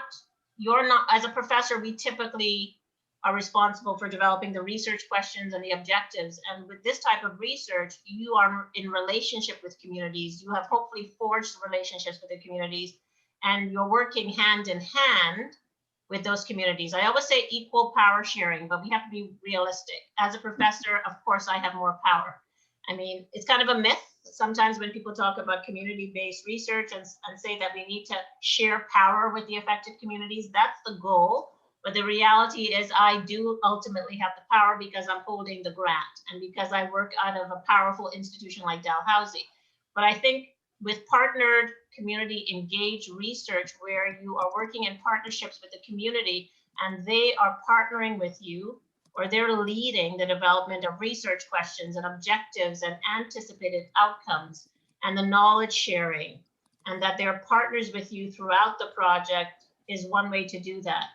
as a professor, we typically are responsible for developing the research questions and the objectives. And with this type of research, you are in relationship with communities. You have hopefully forged relationships with the communities, and you're working hand in hand with those communities. I always say equal power sharing, but we have to be realistic. As a professor, of course, I have more power. I mean, it's kind of a myth sometimes when people talk about community-based research and say that we need to share power with the affected communities. That's the goal. But the reality is I do ultimately have the power because I'm holding the grant and because I work out of a powerful institution like Dalhousie. But I think with partnered community engaged research, where you are working in partnerships with the community and they are partnering with you, or they're leading the development of research questions and objectives and anticipated outcomes and the knowledge sharing, and that they're partners with you throughout the project, is one way to do that.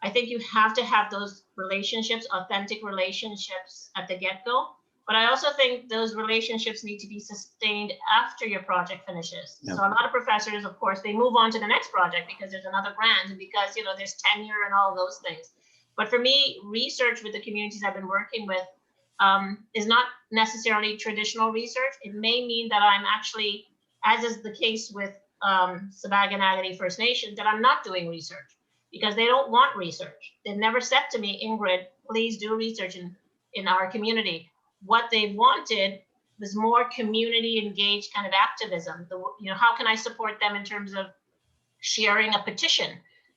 I think you have to have those relationships, authentic relationships at the get-go. But I also think those relationships need to be sustained after your project finishes. So a lot of professors, of course, they move on to the next project because there's another grant and because, you know, there's tenure and all those things. But for me, research with the communities I've been working with is not necessarily traditional research. It may mean that I'm actually, as is the case with Sabaganagani First Nation, that I'm not doing research because they don't want research. They've never said to me, Ingrid, please do research in our community. What they wanted was more community engaged kind of activism. You know, how can I support them in terms of sharing a petition?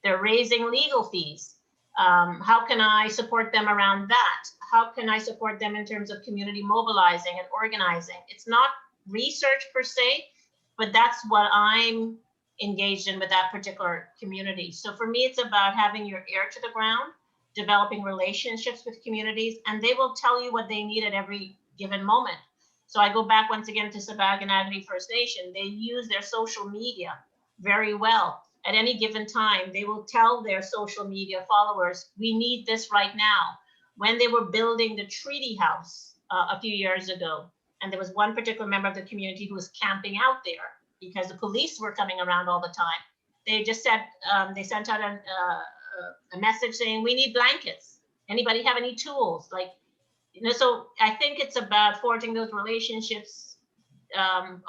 They're raising legal fees. How can I support them around that? How can I support them in terms of community mobilizing and organizing? It's not research per se, but that's what I'm engaged in with that particular community. So for me, it's about having your ear to the ground, developing relationships with communities, and they will tell you what they need at every given moment. So I go back once again to Sabaganagani First Nation. They use their social media very well. At any given time, they will tell their social media followers, we need this right now. When they were building the treaty house a few years ago, and there was one particular member of the community who was camping out there because the police were coming around all the time. They just said, they sent out a message saying, we need blankets. Anybody have any tools? Like, you know, so I think it's about forging those relationships,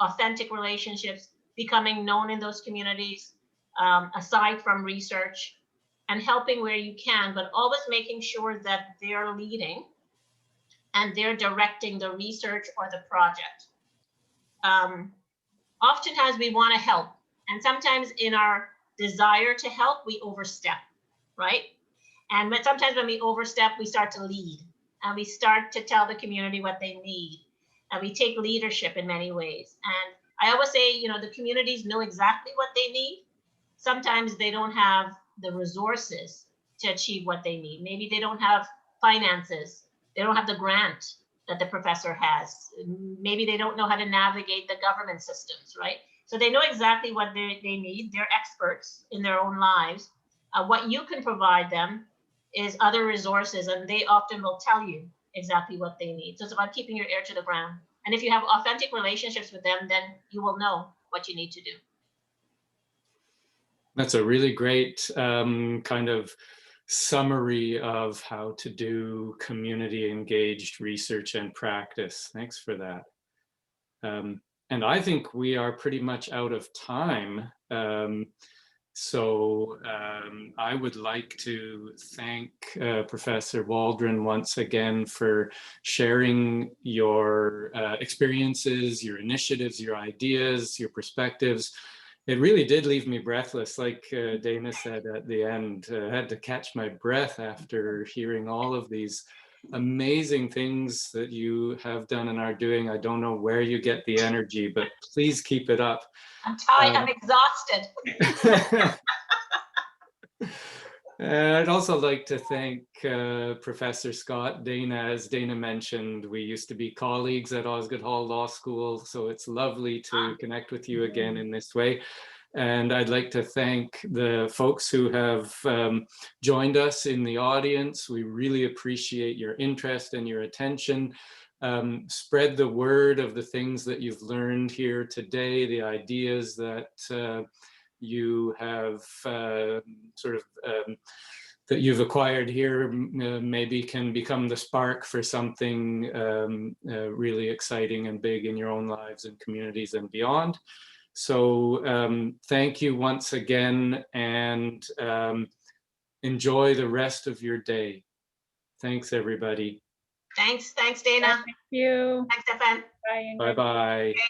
authentic relationships, becoming known in those communities, aside from research, and helping where you can, but always making sure that they're leading and they're directing the research or the project. Oftentimes we want to help, and sometimes in our desire to help, we overstep, right? And sometimes when we overstep, we start to lead, and we start to tell the community what they need, and we take leadership in many ways. And I always say, you know, the communities know exactly what they need. Sometimes they don't have the resources to achieve what they need. Maybe they don't have finances. They don't have the grant that the professor has. Maybe they don't know how to navigate the government systems, right? So they know exactly what they need. They're experts in their own lives. What you can provide them is other resources, and they often will tell you exactly what they need. So it's about keeping your ear to the ground. And if you have authentic relationships with them, then you will know what you need to do. That's a really great kind of summary of how to do community engaged research and practice. Thanks for that. And I think we are pretty much out of time. So I would like to thank Professor Waldron once again for sharing your experiences, your initiatives, your ideas, your perspectives. It really did leave me breathless, like Dayna said at the end. I had to catch my breath after hearing all of these amazing things that you have done and are doing. I don't know where you get the energy, but please keep it up. I'm tired, I'm exhausted. I'd also like to thank Professor Scott. Dayna, as Dayna mentioned, we used to be colleagues at Osgoode Hall Law School, so it's lovely to connect with you again in this way. And I'd like to thank the folks who have joined us in the audience. We really appreciate your interest and your attention. Spread the word of the things that you've learned here today, the ideas that you have that you've acquired here maybe can become the spark for something really exciting and big in your own lives and communities and beyond. So thank you once again, and enjoy the rest of your day. Thanks, everybody. Thanks, Dayna. Thank you. Thanks, Stefan. Bye, Ingrid. Bye-bye. Okay.